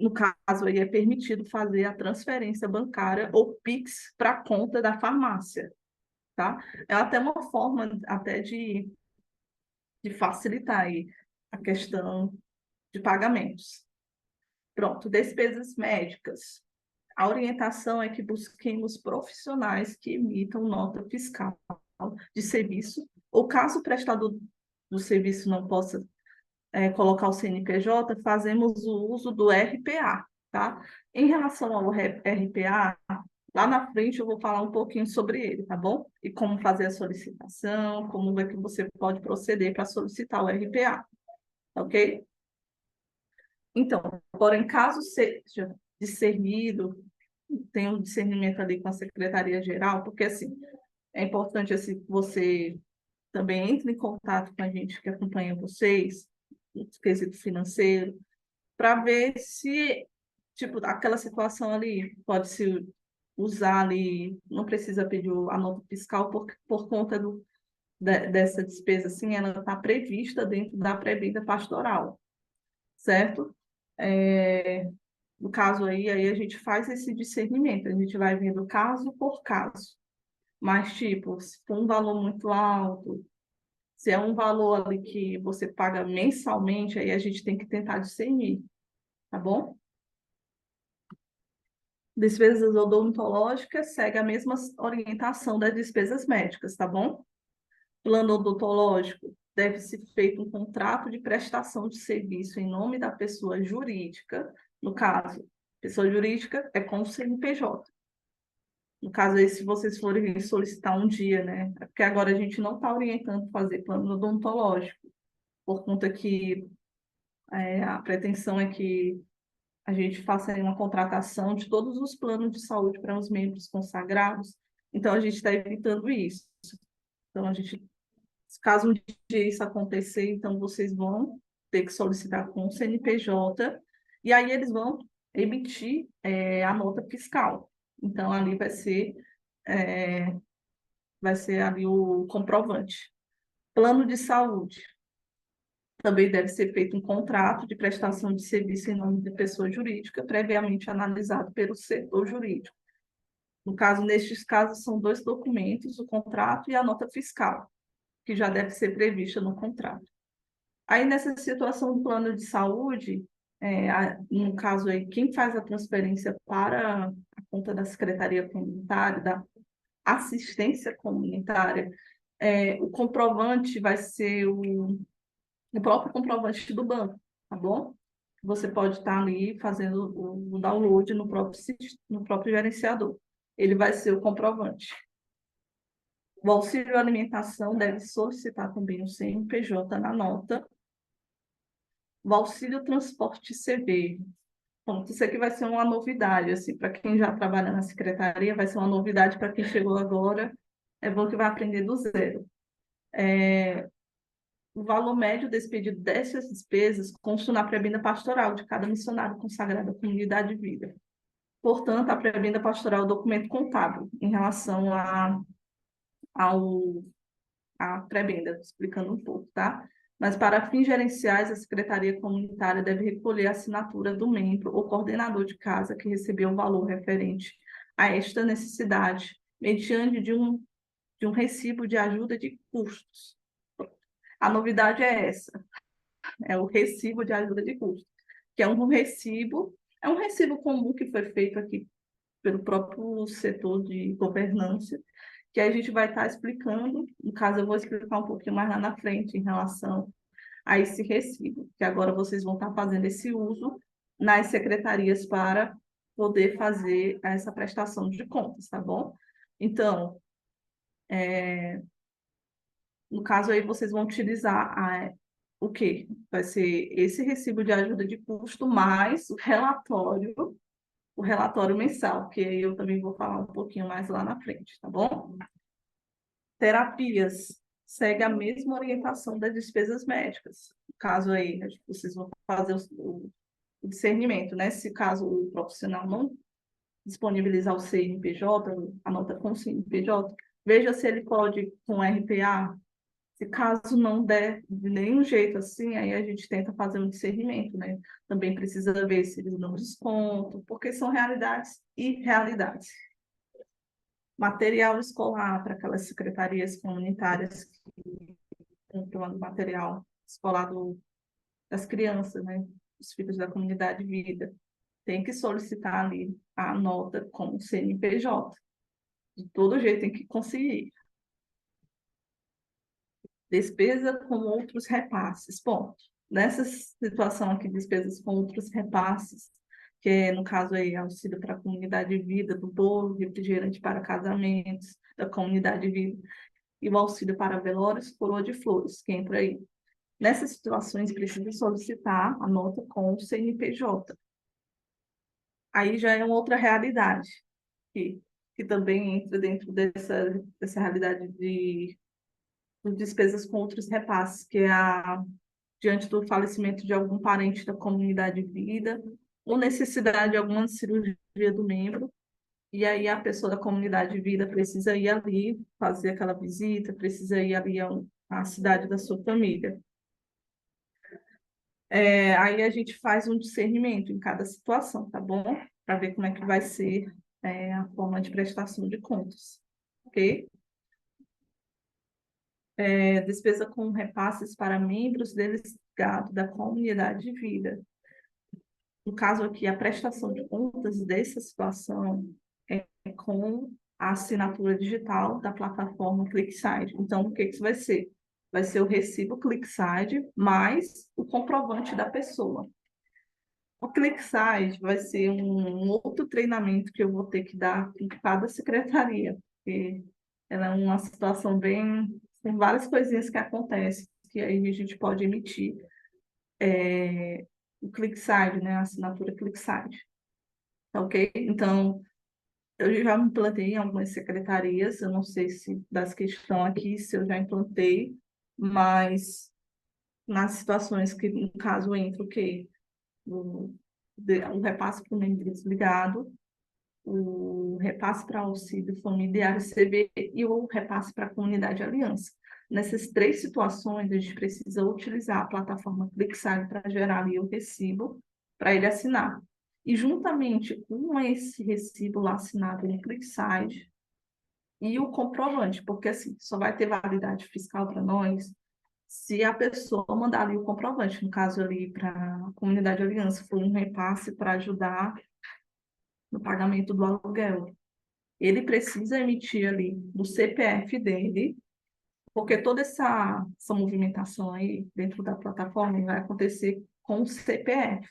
no caso aí é permitido fazer a transferência bancária ou Pix para a conta da farmácia, tá? É até uma forma até de facilitar aí a questão de pagamentos. Pronto, despesas médicas. A orientação é que busquemos profissionais que emitam nota fiscal de serviço, ou caso o prestador do serviço não possa colocar o CNPJ, fazemos o uso do RPA, tá? Em relação ao RPA, lá na frente eu vou falar um pouquinho sobre ele, tá bom? E como fazer a solicitação, como é que você pode proceder para solicitar o RPA, ok? Então, porém, caso seja discernido, tem um discernimento ali com a Secretaria-Geral, porque, assim, é importante, assim, que você também entre em contato com a gente que acompanha vocês, no quesito financeiro, para ver se, tipo, aquela situação ali pode-se usar ali, não precisa pedir a nota fiscal por conta dessa despesa, assim, ela está prevista dentro da pré-venda pastoral, certo? No caso aí a gente faz esse discernimento, a gente vai vendo caso por caso. Mas, tipo, se for um valor muito alto, se é um valor ali que você paga mensalmente, aí a gente tem que tentar discernir, tá bom? Despesas odontológicas segue a mesma orientação das despesas médicas, tá bom? Plano odontológico deve ser feito um contrato de prestação de serviço em nome da pessoa jurídica, no caso, pessoa jurídica é com o CNPJ. No caso aí, se vocês forem solicitar um dia, né? É porque agora a gente não está orientando fazer plano odontológico, por conta que a pretensão é que a gente faça aí uma contratação de todos os planos de saúde para os membros consagrados. Então, a gente está evitando isso. Então, caso um dia isso acontecer, então vocês vão ter que solicitar com o CNPJ, e aí eles vão emitir a nota fiscal. Então, ali vai ser ali o comprovante. Plano de saúde. Também deve ser feito um contrato de prestação de serviço em nome de pessoa jurídica, previamente analisado pelo setor jurídico. No caso, nestes casos, são dois documentos, o contrato e a nota fiscal, que já deve ser prevista no contrato. Aí, nessa situação do plano de saúde, no caso aí, quem faz a transferência para a conta da Secretaria Comunitária, da assistência comunitária, o comprovante vai ser o próprio comprovante do banco, tá bom? Você pode estar ali fazendo o download no próprio gerenciador. Ele vai ser o comprovante. O auxílio alimentação deve solicitar também o CNPJ na nota. O auxílio transporte CV. Bom, isso aqui vai ser uma novidade, assim, para quem já trabalha na secretaria, vai ser uma novidade para quem chegou agora, é bom que vai aprender do zero. O valor médio desse pedido dessas despesas consta na prebenda pastoral de cada missionário consagrado à comunidade de vida. Portanto, a prebenda pastoral é o documento contábil em relação ao a prebenda, explicando um pouco, tá? Mas para fins gerenciais, a Secretaria Comunitária deve recolher a assinatura do membro ou coordenador de casa que recebeu o valor referente a esta necessidade, mediante de um recibo de ajuda de custos. A novidade é essa, é o recibo de ajuda de custos, que é um recibo comum que foi feito aqui pelo próprio setor de governança, que a gente vai estar explicando, no caso eu vou explicar um pouquinho mais lá na frente em relação a esse recibo, que agora vocês vão estar fazendo esse uso nas secretarias para poder fazer essa prestação de contas, tá bom? Então, no caso aí vocês vão utilizar o quê? Vai ser esse recibo de ajuda de custo mais o relatório mensal, que aí eu também vou falar um pouquinho mais lá na frente, tá bom? Terapias segue a mesma orientação das despesas médicas. No caso aí, né, vocês vão fazer o discernimento, né? Se caso o profissional não disponibilizar o CNPJ, a nota com o CNPJ, veja se ele pode com RPA. Se caso não der de nenhum jeito assim, aí a gente tenta fazer um discernimento, né? Também precisa ver se eles dão desconto, porque são realidades e realidades. Material escolar para aquelas secretarias comunitárias que compram material escolar das crianças, né? Os filhos da comunidade de vida. Tem que solicitar ali a nota com o CNPJ. De todo jeito tem que conseguir. Despesa com outros repasses. Bom, nessa situação aqui, despesas com outros repasses, que é, no caso aí, auxílio para a comunidade de vida, do bolo, refrigerante para casamentos, da comunidade de vida, e o auxílio para velórios, coroa de flores, que entra aí. Nessas situações, precisa solicitar a nota com o CNPJ. Aí já é uma outra realidade, que também entra dentro dessa realidade de despesas com outros repasses, que é diante do falecimento de algum parente da comunidade de vida, ou necessidade de alguma cirurgia do membro, e aí a pessoa da comunidade de vida precisa ir ali, fazer aquela visita, precisa ir ali à cidade da sua família. Aí a gente faz um discernimento em cada situação, tá bom? Para ver como é que vai ser a forma de prestação de contas, ok? Despesa com repasses para membros delegados da comunidade de vida. No caso aqui, a prestação de contas dessa situação é com a assinatura digital da plataforma ClickSide. Então, o que isso vai ser? Vai ser o recibo ClickSide mais o comprovante da pessoa. O ClickSide vai ser um outro treinamento que eu vou ter que dar em cada secretaria, porque ela é uma situação bem... Tem várias coisinhas que acontecem, que aí a gente pode emitir o ClickSide, né? A assinatura ClickSide. Tá ok? Então, eu já me implantei em algumas secretarias, eu não sei se das que estão aqui, se eu já implantei, mas nas situações que, no caso, entra o quê? O repasse para o membro desligado, o repasse para auxílio familiar CB e o repasse para a comunidade aliança. Nessas três situações, a gente precisa utilizar a plataforma ClickSign para gerar ali o recibo para ele assinar. E juntamente com esse recibo lá assinado no ClickSign e o comprovante, porque assim, só vai ter validade fiscal para nós se a pessoa mandar ali o comprovante, no caso ali para a comunidade aliança, foi um repasse para ajudar no pagamento do aluguel. Ele precisa emitir ali no CPF dele, porque toda essa movimentação aí dentro da plataforma vai acontecer com o CPF,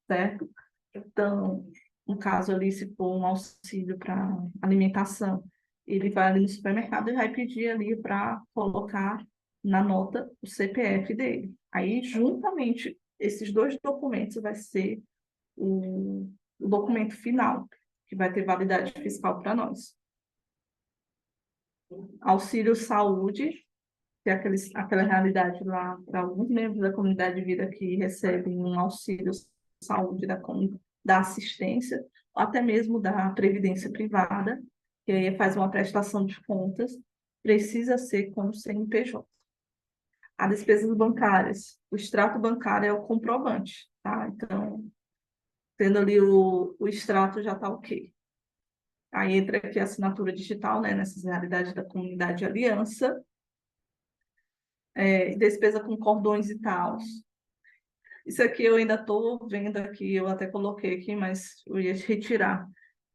certo? Então, no caso ali, se for um auxílio para alimentação, ele vai ali no supermercado e vai pedir ali para colocar na nota o CPF dele. Aí, juntamente, esses dois documentos vai ser o documento final, que vai ter validade fiscal para nós. Auxílio saúde, que é aquela realidade lá para alguns membros da comunidade de vida que recebem um auxílio saúde da assistência, ou até mesmo da previdência privada, que aí faz uma prestação de contas, precisa ser com o CNPJ. As despesas bancárias, o extrato bancário é o comprovante, tá? Então, tendo ali o extrato já está ok. Aí entra aqui a assinatura digital, né, nessas realidades da comunidade aliança, despesa com cordões e tal. Isso aqui eu ainda estou vendo aqui, eu até coloquei aqui, mas eu ia retirar.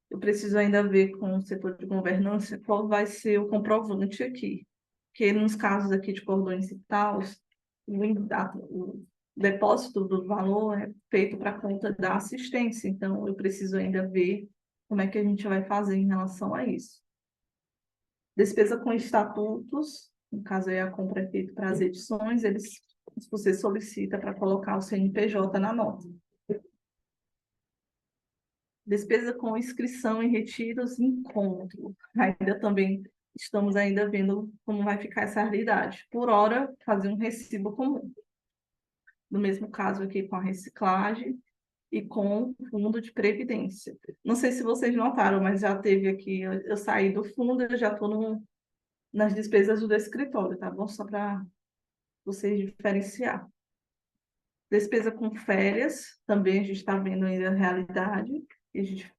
Eu preciso ainda ver com o setor de governança qual vai ser o comprovante aqui. Porque nos casos aqui de cordões e tal, o depósito do valor é feito para conta da assistência, então eu preciso ainda ver como é que a gente vai fazer em relação a isso. Despesa com estatutos, no caso aí a compra é feita para as edições, você solicita para colocar o CNPJ na nota. Despesa com inscrição em retiros e encontro. Ainda também estamos ainda vendo como vai ficar essa realidade. Por hora, fazer um recibo comum. No mesmo caso aqui com a reciclagem e com o fundo de previdência. Não sei se vocês notaram, mas já teve aqui, eu saí do fundo, eu já estou nas despesas do escritório, tá bom? Só para vocês diferenciar. Despesa com férias, também a gente está vendo ainda a realidade.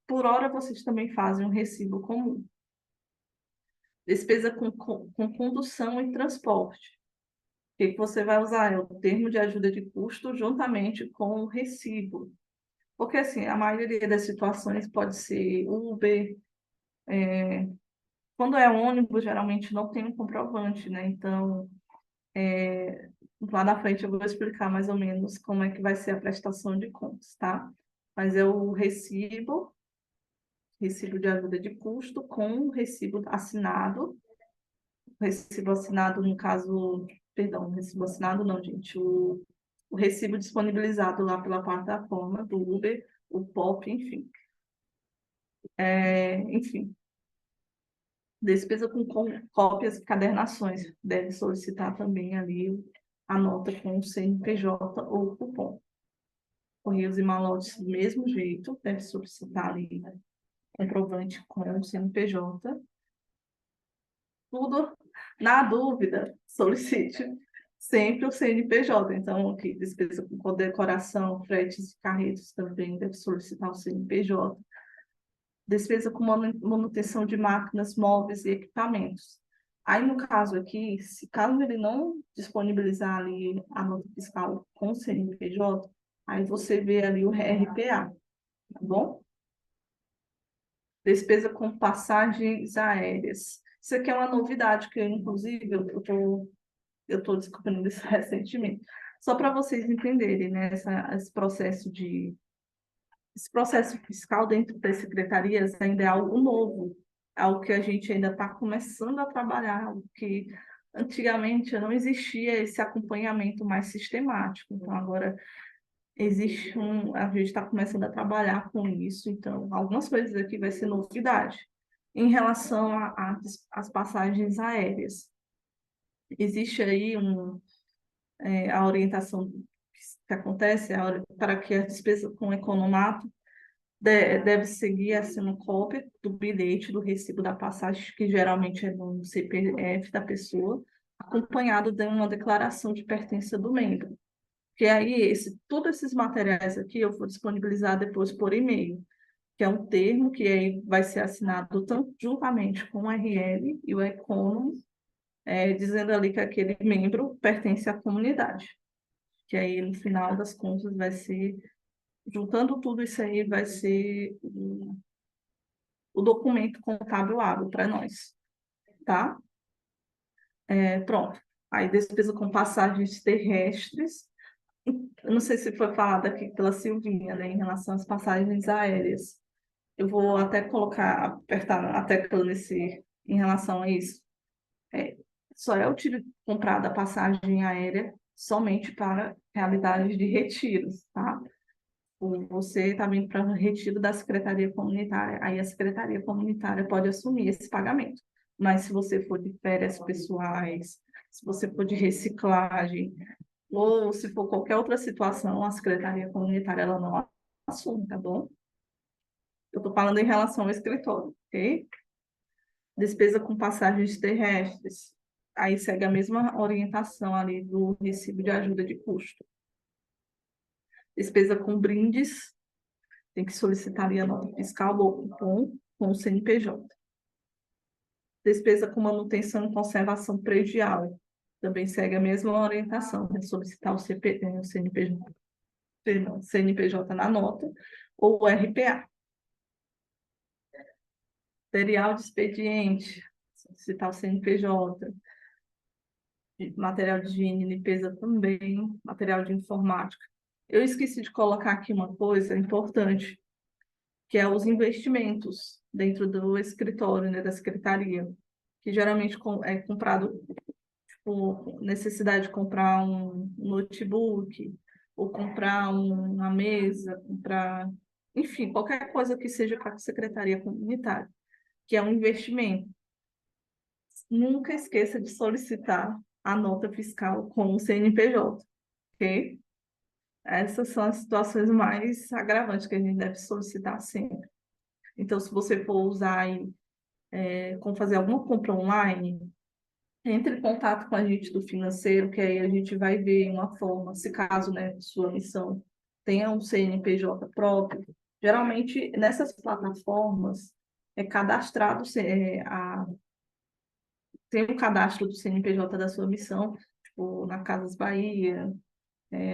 Por hora, vocês também fazem um recibo comum. Despesa com condução e transporte. O que você vai usar? É o termo de ajuda de custo juntamente com o recibo. Porque, assim, a maioria das situações pode ser Uber. Quando é ônibus, geralmente não tem um comprovante, né? Então, lá na frente eu vou explicar mais ou menos como é que vai ser a prestação de contas, tá? Mas é o recibo de ajuda de custo com o recibo assinado. O recibo assinado, no caso, perdão, o recibo assinado não, gente, o recibo disponibilizado lá pela plataforma do Uber, o POP, enfim. Enfim, despesa com cópias e cadernações. Deve solicitar também ali a nota com o CNPJ ou o cupom. Correios e malotes do mesmo jeito, deve solicitar ali, né, comprovante com o CNPJ. Tudo, na dúvida, solicite sempre o CNPJ. Então, aqui, despesa com condecoração, fretes e carretos também deve solicitar o CNPJ. Despesa com manutenção de máquinas, móveis e equipamentos. Aí, no caso aqui, caso ele não disponibilizar ali a nota fiscal com o CNPJ, aí você vê ali o RPA, tá bom? Despesa com passagens aéreas. Isso aqui é uma novidade que, inclusive, eu estou descobrindo isso recentemente. Só para vocês entenderem, né, esse processo fiscal dentro das secretarias ainda é algo novo, algo que a gente ainda está começando a trabalhar, algo que antigamente não existia esse acompanhamento mais sistemático. Então, agora existe a gente está começando a trabalhar com isso, então algumas coisas aqui vai ser novidade. Em relação às passagens aéreas, existe aí a orientação que acontece para que a despesa com economato deve seguir sendo cópia do bilhete, do recibo da passagem, que geralmente é no CPF da pessoa, acompanhado de uma declaração de pertença do membro. Que aí, todos esses materiais aqui eu vou disponibilizar depois por e-mail, que é um termo que aí vai ser assinado tanto juntamente com o RL e o e-conomy, dizendo ali que aquele membro pertence à comunidade. Que aí, no final das contas, vai ser, juntando tudo isso aí, vai ser o documento contábil hábil para nós, tá? Pronto. Aí, despesa com passagens terrestres. Eu não sei se foi falado aqui pela Silvinha, né, em relação às passagens aéreas. Eu vou até apertar a tecla em relação a isso. Só é comprada a passagem aérea somente para realidades de retiros, tá? Ou você está vindo para o retiro da Secretaria Comunitária, aí a Secretaria Comunitária pode assumir esse pagamento. Mas se você for de férias pessoais, se você for de reciclagem, ou se for qualquer outra situação, a Secretaria Comunitária ela não assume, tá bom? Eu estou falando em relação ao escritório, ok? Despesa com passagens terrestres. Aí segue a mesma orientação ali do recibo de ajuda de custo. Despesa com brindes, tem que solicitar ali a nota fiscal ou cupom com o CNPJ. Despesa com manutenção e conservação predial. Também segue a mesma orientação, né? Solicitar o CNPJ, perdão, CNPJ na nota ou o RPA. Material de expediente, solicitar o CNPJ. Material de higiene e limpeza também, material de informática. Eu esqueci de colocar aqui uma coisa importante, que é os investimentos dentro do escritório, né, da secretaria, que geralmente é comprado por necessidade de comprar um notebook, ou comprar uma mesa, comprar, enfim, qualquer coisa que seja para a secretaria comunitária, que é um investimento. Nunca esqueça de solicitar a nota fiscal com o CNPJ, ok? Essas são as situações mais agravantes que a gente deve solicitar sempre. Então, se você for usar aí, como fazer alguma compra online, entre em contato com a gente do financeiro, que aí a gente vai ver uma forma, se caso, né, sua missão tenha um CNPJ próprio. Geralmente, nessas plataformas, é cadastrado tem um cadastro do CNPJ da sua missão, tipo, na Casas Bahia,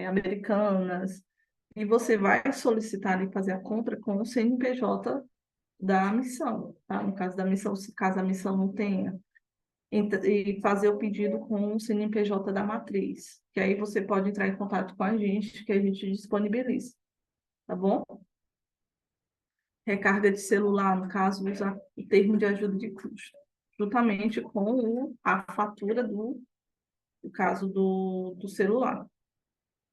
Americanas, e você vai solicitar e fazer a compra com o CNPJ da missão, tá? No caso da missão, se caso a missão não tenha, e fazer o pedido com o CNPJ da matriz, que aí você pode entrar em contato com a gente, que a gente disponibiliza, tá bom? Recarga de celular, no caso, usa o termo de ajuda de custo, juntamente com a fatura no caso do celular.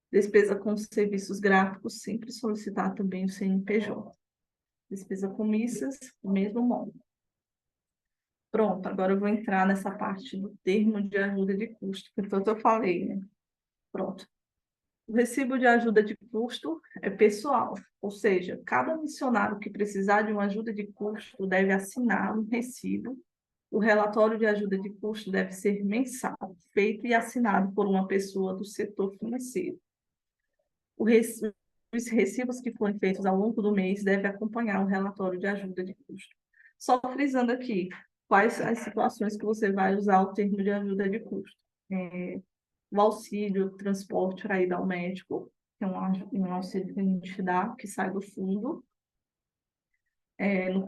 Despesa com serviços gráficos, sempre solicitar também o CNPJ. Despesa com missas, do mesmo modo. Pronto, agora eu vou entrar nessa parte do termo de ajuda de custo, que tanto eu falei, né? Pronto. O recibo de ajuda de custo é pessoal, ou seja, cada missionário que precisar de uma ajuda de custo deve assinar um recibo. O relatório de ajuda de custo deve ser mensal, feito e assinado por uma pessoa do setor financeiro. Os recibos que forem feitos ao longo do mês devem acompanhar o relatório de ajuda de custo. Só frisando aqui, quais as situações que você vai usar o termo de ajuda de custo. O auxílio, transporte para ir ao médico, que é um auxílio que a gente dá, que sai do fundo.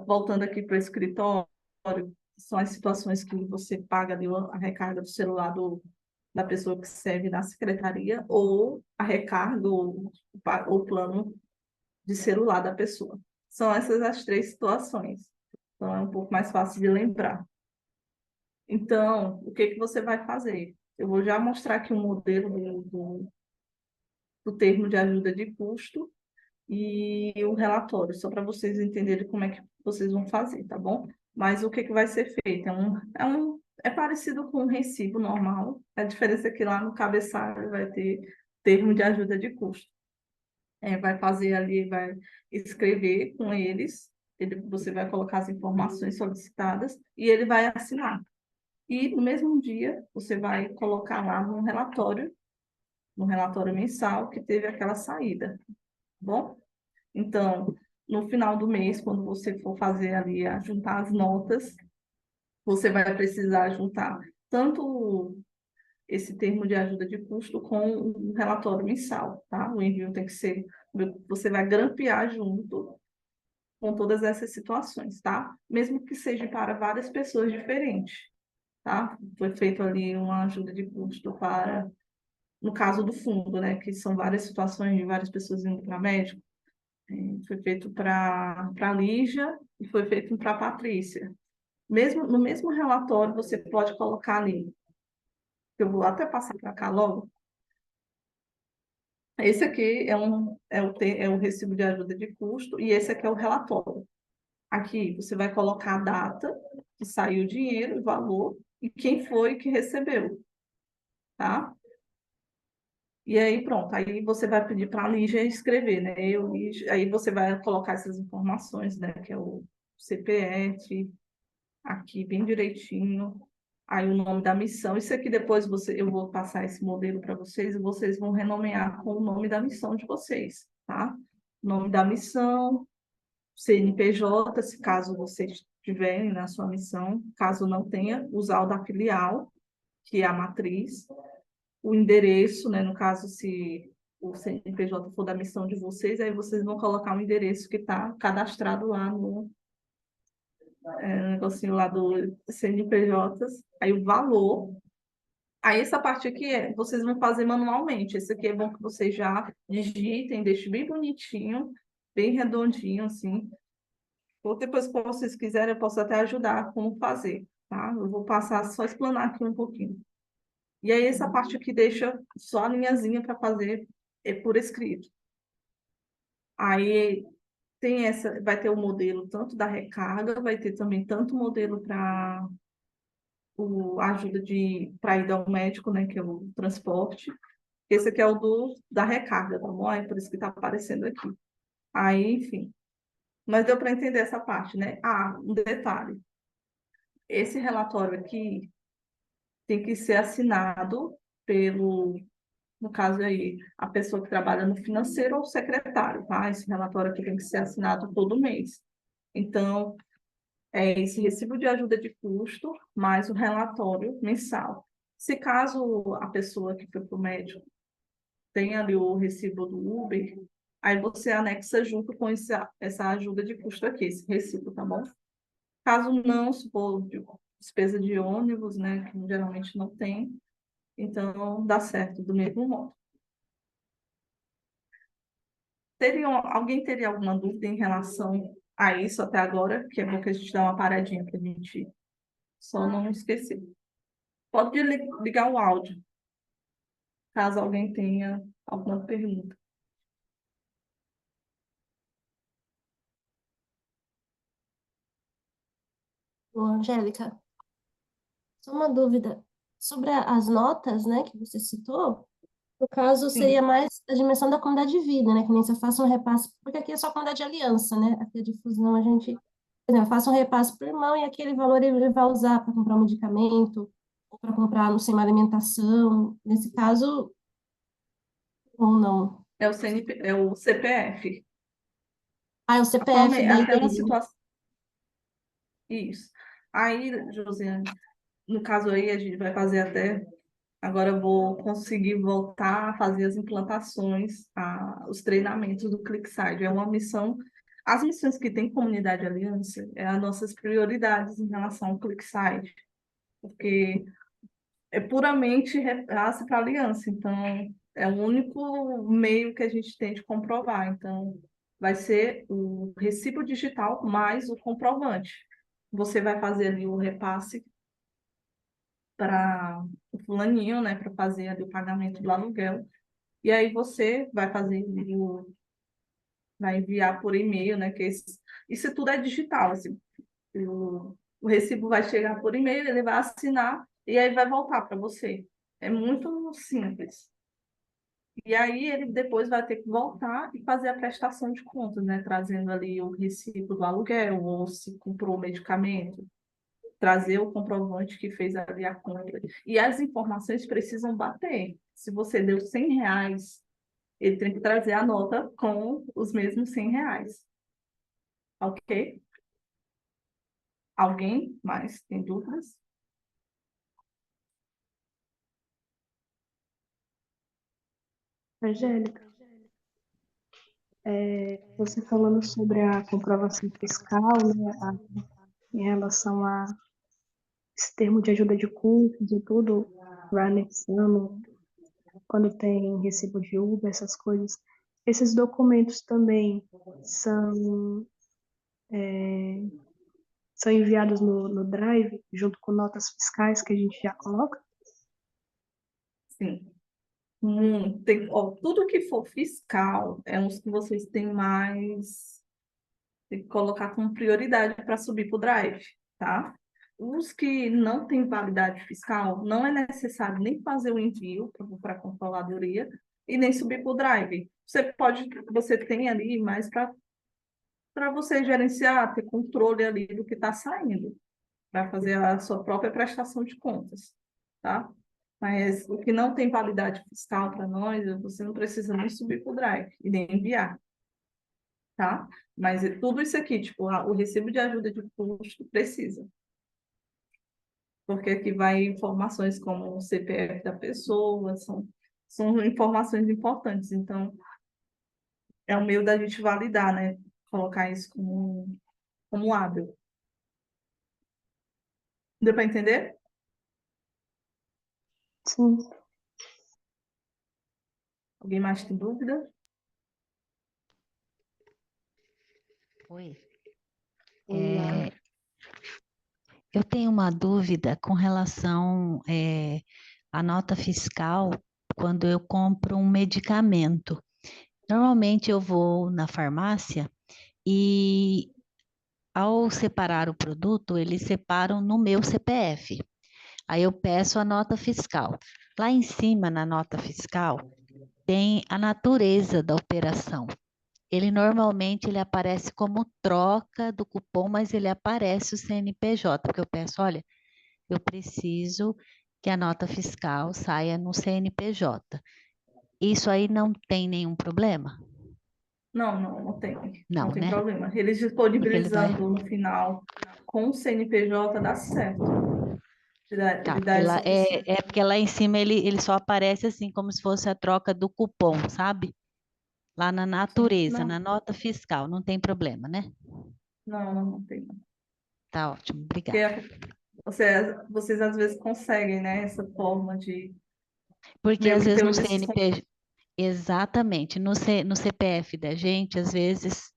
Voltando aqui para o escritório, são as situações que você paga ali a recarga do celular da pessoa que serve na secretaria, ou a recarga, ou o plano de celular da pessoa. São essas as três situações. Então, é um pouco mais fácil de lembrar. Então, o que você vai fazer? Eu vou já mostrar aqui um modelo do termo de ajuda de custo e o relatório, só para vocês entenderem como é que vocês vão fazer, tá bom? Mas o que vai ser feito? É parecido com um recibo normal, a diferença é que lá no cabeçalho vai ter termo de ajuda de custo. Vai fazer ali, vai escrever com eles, você vai colocar as informações solicitadas e ele vai assinar. E no mesmo dia, você vai colocar lá no relatório mensal que teve aquela saída, tá bom? Então, no final do mês, quando você for fazer ali, juntar as notas, você vai precisar juntar tanto esse termo de ajuda de custo com o relatório mensal, tá? O envio tem que ser, você vai grampear junto com todas essas situações, tá? Mesmo que seja para várias pessoas diferentes, tá? Foi feito ali uma ajuda de custo para, no caso do fundo, né? Que são várias situações de várias pessoas indo para médico. Foi feito para a Lígia e foi feito para a Patrícia. Mesmo, no mesmo relatório, você pode colocar ali, eu vou até passar para cá logo. Esse aqui é o recibo de ajuda de custo e esse aqui é o relatório. Aqui você vai colocar a data que saiu o dinheiro, o valor e quem foi que recebeu, tá? E aí pronto, aí você vai pedir para a Lígia escrever, né? Aí você vai colocar essas informações, né? Que é o CPF, aqui bem direitinho. Aí o nome da missão. Isso aqui depois eu vou passar esse modelo para vocês e vocês vão renomear com o nome da missão de vocês, tá? Nome da missão, CNPJ, se caso vocês tiverem na sua missão, caso não tenha, usar o da filial, que é a matriz, o endereço, né? No caso, se o CNPJ for da missão de vocês, aí vocês vão colocar o endereço que está cadastrado lá no negocinho lá do CNPJs, aí o valor. Aí essa parte aqui vocês vão fazer manualmente. Esse aqui é bom que vocês já digitem, deixem bem bonitinho, bem redondinho, assim. Ou depois, se vocês quiserem, eu posso até ajudar como fazer, tá? Eu vou passar, só explanar aqui um pouquinho. E aí essa parte aqui deixa só a linhazinha para fazer por escrito. Aí vai ter o modelo tanto da recarga, vai ter também tanto modelo para a ajuda para ir ao médico, né, que é o transporte. Esse aqui é o da recarga, tá bom? É por isso que está aparecendo aqui. Aí, enfim. Mas deu para entender essa parte, né? Ah, um detalhe. Esse relatório aqui tem que ser assinado pelo, no caso aí, a pessoa que trabalha no financeiro ou o secretário, tá? Esse relatório aqui tem que ser assinado todo mês. Então, é esse recibo de ajuda de custo mais o relatório mensal. Se caso a pessoa que foi para o médico tem ali o recibo do Uber, aí você anexa junto com essa ajuda de custo aqui, esse recibo, tá bom? Caso não, se for despesa de ônibus, né, que geralmente não tem, então dá certo do mesmo modo. Alguém teria alguma dúvida em relação a isso até agora? Que é bom que a gente dá uma paradinha para a gente só não esquecer. Pode ligar o áudio, caso alguém tenha alguma pergunta. Ô, Angélica, só uma dúvida. Sobre as notas, né, que você citou, no caso, seria Sim, mais a dimensão da quantidade de vida, né? Que nem você faça um repasse, porque aqui é só quantidade de aliança, né? Aqui a difusão, a gente, por exemplo, faça um repasse por irmão e aquele valor ele vai usar para comprar um medicamento, ou para comprar, não sei, uma alimentação. Nesse caso, ou não. é o CPF. Ah, é o CPF, Atualmente, daí até uma teria. situação. Isso. Aí, Josiane, no caso aí, a gente vai fazer até. Agora eu vou conseguir voltar a fazer as implantações, os treinamentos do ClickSide. É uma missão. As missões que tem comunidade aliança é as nossas prioridades em relação ao ClickSide, porque é puramente repasse para aliança, então é o único meio que a gente tem de comprovar. Então, vai ser o recibo digital mais o comprovante. Você vai fazer ali o repasse para o fulaninho, né, para fazer ali o pagamento do aluguel. E aí você vai fazer vai enviar por e-mail, né, que isso tudo é digital, assim, o recibo vai chegar por e-mail, ele vai assinar e aí vai voltar para você. É muito simples. E aí ele depois vai ter que voltar e fazer a prestação de contas, né, trazendo ali o recibo do aluguel ou se comprou o medicamento, trazer o comprovante que fez ali a compra. E as informações precisam bater. Se você deu R$ 100, ele tem que trazer a nota com os mesmos R$ 100. Ok? Alguém mais tem dúvidas? Angélica, você falando sobre a comprovação fiscal, né, em relação a esse termo de ajuda de custos e tudo, vai anexando quando tem recibo de Uber, essas coisas. Esses documentos também são são enviados no Drive, junto com notas fiscais que a gente já coloca? Sim. Ó, tudo que for fiscal é uns que vocês têm mais. Tem que colocar como prioridade para subir para o Drive, tá? Os que não têm validade fiscal, não é necessário nem fazer o envio para a controladoria e nem subir para o Drive. Você tem ali mais para você gerenciar, ter controle ali do que está saindo, para fazer a sua própria prestação de contas, tá? Mas o que não tem validade fiscal para nós, você não precisa nem subir para o Drive e nem enviar, tá? Mas tudo isso aqui, tipo, o recibo de ajuda de custo precisa, porque aqui vai informações como o CPF da pessoa, são informações importantes, então é um meio da gente validar, né? Colocar isso como hábil. Deu para entender? Sim. Alguém mais tem dúvida? Oi. Olá. Eu tenho uma dúvida com relação à nota fiscal quando eu compro um medicamento. Normalmente eu vou na farmácia e ao separar o produto, eles separam no meu CPF. Aí eu peço a nota fiscal. Lá em cima, na nota fiscal, tem a natureza da operação. Ele normalmente ele aparece como troca do cupom, mas ele aparece o CNPJ, porque eu peço, olha, eu preciso que a nota fiscal saia no CNPJ. Isso aí não tem nenhum problema? Não tem. Não Não, tem né? problema. Eles Porque ele vai. disponibilizando no final com o CNPJ dá certo. Tá, Ele dá porque lá essa opção. porque lá em cima ele só aparece assim como se fosse a troca do cupom, sabe? Lá na natureza, Não, na nota fiscal, não tem problema, né? não tem. Tá ótimo, Porque obrigada. vocês às vezes conseguem, né, essa forma de Porque meio às que vezes ter o no desconto. CNPJ, exatamente, no CPF da gente, às vezes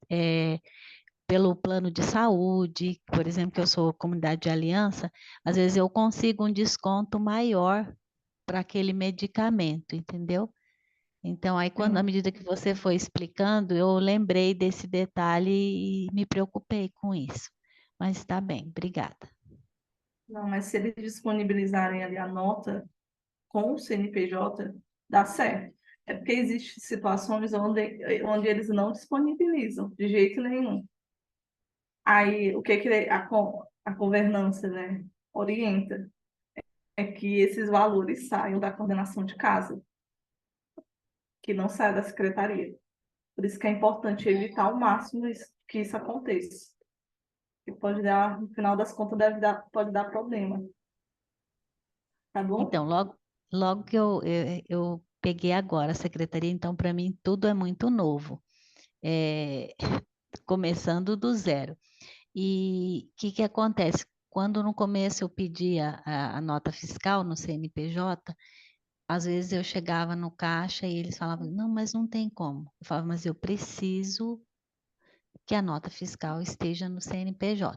pelo plano de saúde, por exemplo, que eu sou comunidade de aliança, às vezes eu consigo um desconto maior para aquele medicamento, entendeu? Então, aí, quando, à Sim. medida que você foi explicando, eu lembrei desse detalhe e me preocupei com isso. Mas está bem, obrigada. Não, mas se eles disponibilizarem ali a nota com o CNPJ, dá certo. É porque existem situações onde eles não disponibilizam de jeito nenhum. Aí, o que a governança, né, orienta é que esses valores saiam da coordenação de casa, que não saia da secretaria. Por isso que é importante evitar ao máximo que isso aconteça. Que pode dar, no final das contas, pode dar problema, tá bom? Então, logo que eu peguei agora a secretaria, então, para mim, tudo é muito novo, é, começando do zero. E o que acontece? Quando no começo eu pedia a nota fiscal no CNPJ, às vezes eu chegava no caixa e eles falavam, não, mas não tem como. Eu falava, mas eu preciso que a nota fiscal esteja no CNPJ.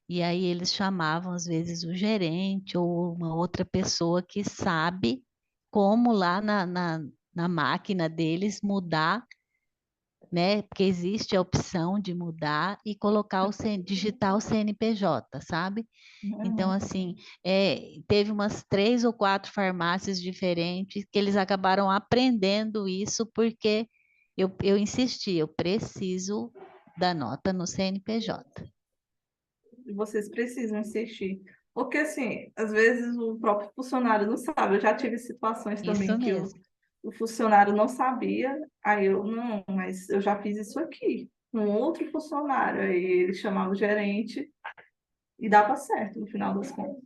E aí eles chamavam, às vezes, o gerente ou uma outra pessoa que sabe como lá na máquina deles mudar, né? Porque existe a opção de mudar e colocar digitar o CNPJ, sabe? Então, Uhum. assim, teve umas 3 ou 4 farmácias diferentes que eles acabaram aprendendo isso porque eu insisti, eu preciso da nota no CNPJ. Vocês precisam insistir. Porque, assim, às vezes o próprio funcionário não sabe. Eu já tive situações também Isso que mesmo. o funcionário não sabia, aí eu, não, mas eu já fiz isso aqui. Um outro funcionário, aí ele chamava o gerente e dava certo no final das contas.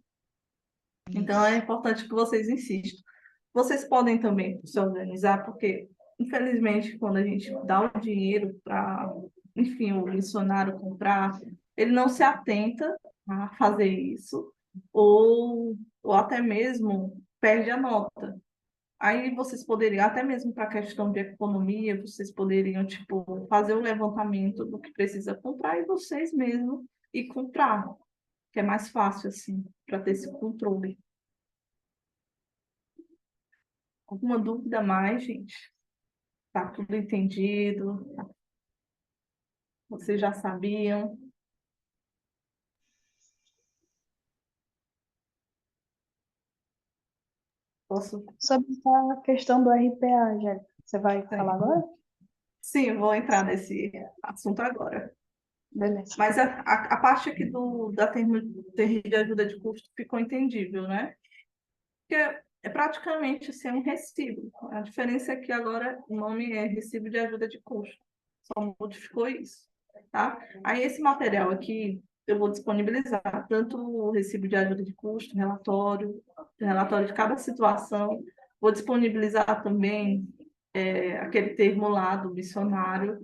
Então, é Isso. importante que vocês insistam. Vocês podem também se organizar, porque, infelizmente, quando a gente dá o dinheiro para, enfim, o missionário comprar, ele não se atenta a fazer isso, ou até mesmo perde a nota. Aí vocês poderiam, até mesmo para a questão de economia, vocês poderiam, tipo, fazer o levantamento do que precisa comprar e vocês mesmos e comprar, que é mais fácil, assim, para ter esse controle. Alguma dúvida a mais, gente? Tá tudo entendido? Vocês já sabiam? Posso? Sobre a questão do RPA, Angélica, você vai falar agora? Sim, eu vou entrar nesse assunto agora. Beleza. Mas a parte aqui da termo de ajuda de custo ficou entendível, né? Porque é praticamente assim, um recibo. A diferença é que agora o nome é recibo de ajuda de custo. Só modificou isso, tá? Aí esse material aqui eu vou disponibilizar tanto o recibo de ajuda de custo, relatório de cada situação. Vou disponibilizar também aquele termo lá do missionário,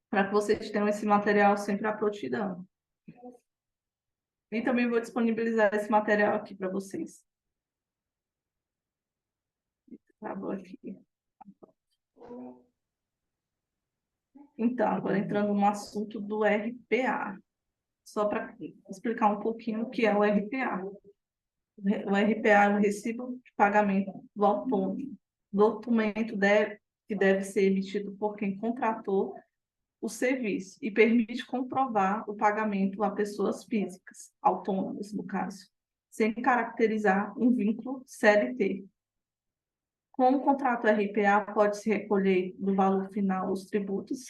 para que vocês tenham esse material sempre à prontidão. E também vou disponibilizar esse material aqui para vocês. Travou aqui. Então, agora entrando no assunto do RPA. Só para explicar um pouquinho o que é o RPA. O RPA é o recibo de pagamento do autônomo. Documento que deve ser emitido por quem contratou o serviço e permite comprovar o pagamento a pessoas físicas, autônomas, no caso, sem caracterizar um vínculo CLT. Com o contrato RPA, pode-se recolher do valor final os tributos,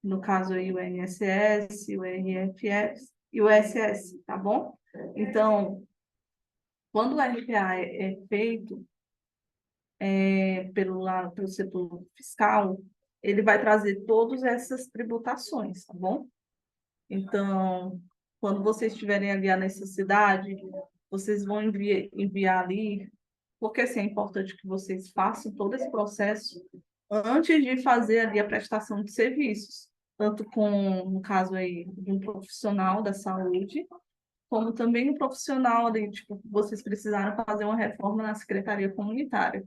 no caso aí o INSS, o IRFS e o ISS, tá bom? Então, quando o RPA é feito pelo setor fiscal, ele vai trazer todas essas tributações, tá bom? Então, quando vocês tiverem ali a necessidade, vocês vão enviar ali, porque assim, é importante que vocês façam todo esse processo antes de fazer ali a prestação de serviços, tanto com, no caso aí, de um profissional da saúde, como também um profissional ali, tipo, vocês precisaram fazer uma reforma na secretaria comunitária.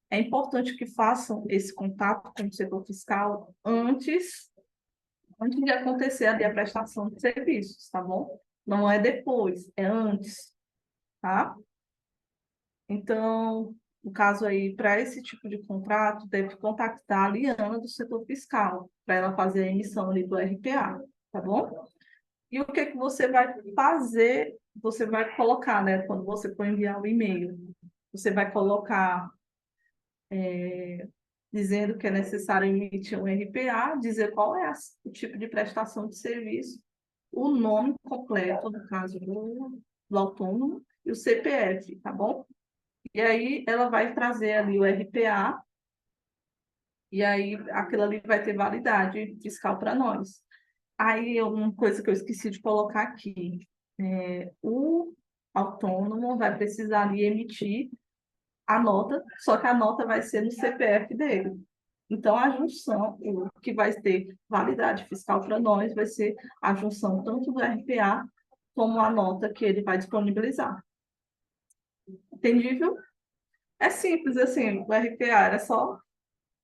É importante que façam esse contato com o setor fiscal antes de acontecer ali a prestação de serviços, tá bom? Não é depois, é antes, tá? Então, no caso aí, para esse tipo de contrato, deve contactar a Liana do setor fiscal, para ela fazer a emissão ali do RPA, tá bom? E o que que você vai fazer? Você vai colocar, né, quando você for enviar o e-mail, você vai colocar dizendo que é necessário emitir um RPA, dizer qual é o tipo de prestação de serviço, o nome completo, no caso do autônomo, e o CPF, tá bom? E aí ela vai trazer ali o RPA, e aí aquilo ali vai ter validade fiscal para nós. Aí uma coisa que eu esqueci de colocar aqui, o autônomo vai precisar ali emitir a nota, só que a nota vai ser no CPF dele. Então, a junção, o que vai ter validade fiscal para nós, vai ser a junção tanto do RPA como a nota que ele vai disponibilizar. Entendível? É simples, assim, o RPA era só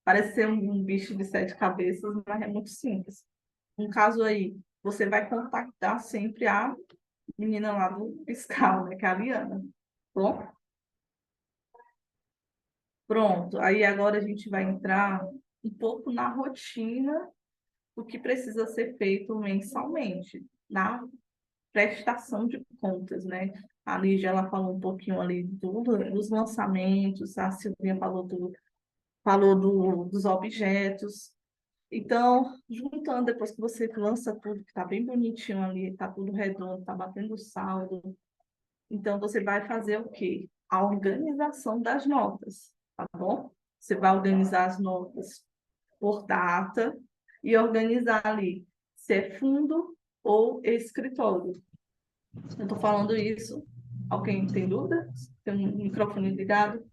parecer um bicho de 7 cabeças, mas é muito simples. No caso aí, você vai contactar sempre a menina lá do fiscal, né, que é a Liana. Bom? Pronto, aí agora a gente vai entrar um pouco na rotina, o que precisa ser feito mensalmente, na prestação de contas, né? A Lígia, ela falou um pouquinho ali dos lançamentos, a Silvinha dos objetos. Então, juntando, depois que você lança tudo, que está bem bonitinho ali, está tudo redondo, está batendo saldo, então você vai fazer o quê? A organização das notas, tá bom? Você vai organizar as notas por data e organizar ali se é fundo ou escritório. Eu estou falando isso. Alguém tem dúvida? Tem um microfone ligado?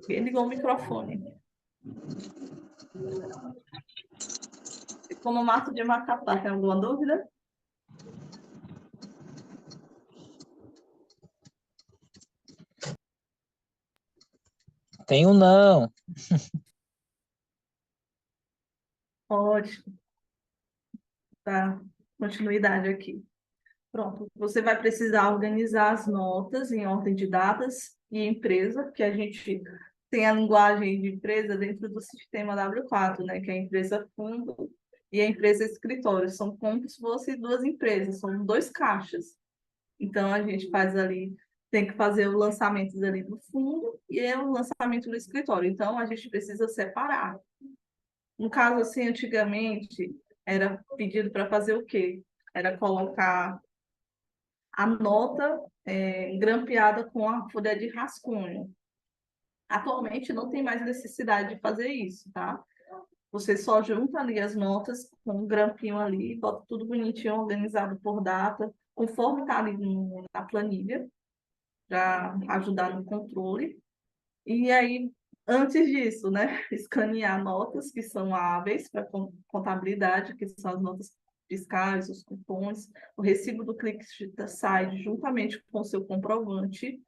Quem ligou o microfone? Como mato de Macapá, tem alguma dúvida? Tenho não. Ótimo, tá? Continuidade aqui. Pronto, você vai precisar organizar as notas em ordem de datas e empresa, que a gente tem a linguagem de empresa dentro do sistema W4, né? Que é a empresa fundo e a empresa escritório. São como se fossem duas empresas, são dois caixas. Então, a gente faz ali, tem que fazer o lançamento ali do fundo e é o lançamento do escritório. Então, a gente precisa separar. No caso, assim, antigamente, era pedido para fazer o quê? Era colocar a nota grampeada com a folha de rascunho. Atualmente não tem mais necessidade de fazer isso, tá? Você só junta ali as notas com um grampinho ali, bota tudo bonitinho, organizado por data, conforme está ali na planilha, para ajudar no controle. E aí, antes disso, né, escanear notas que são hábeis para contabilidade, que são as notas fiscais, os cupons, o recibo do ClickSide, juntamente com o seu comprovante,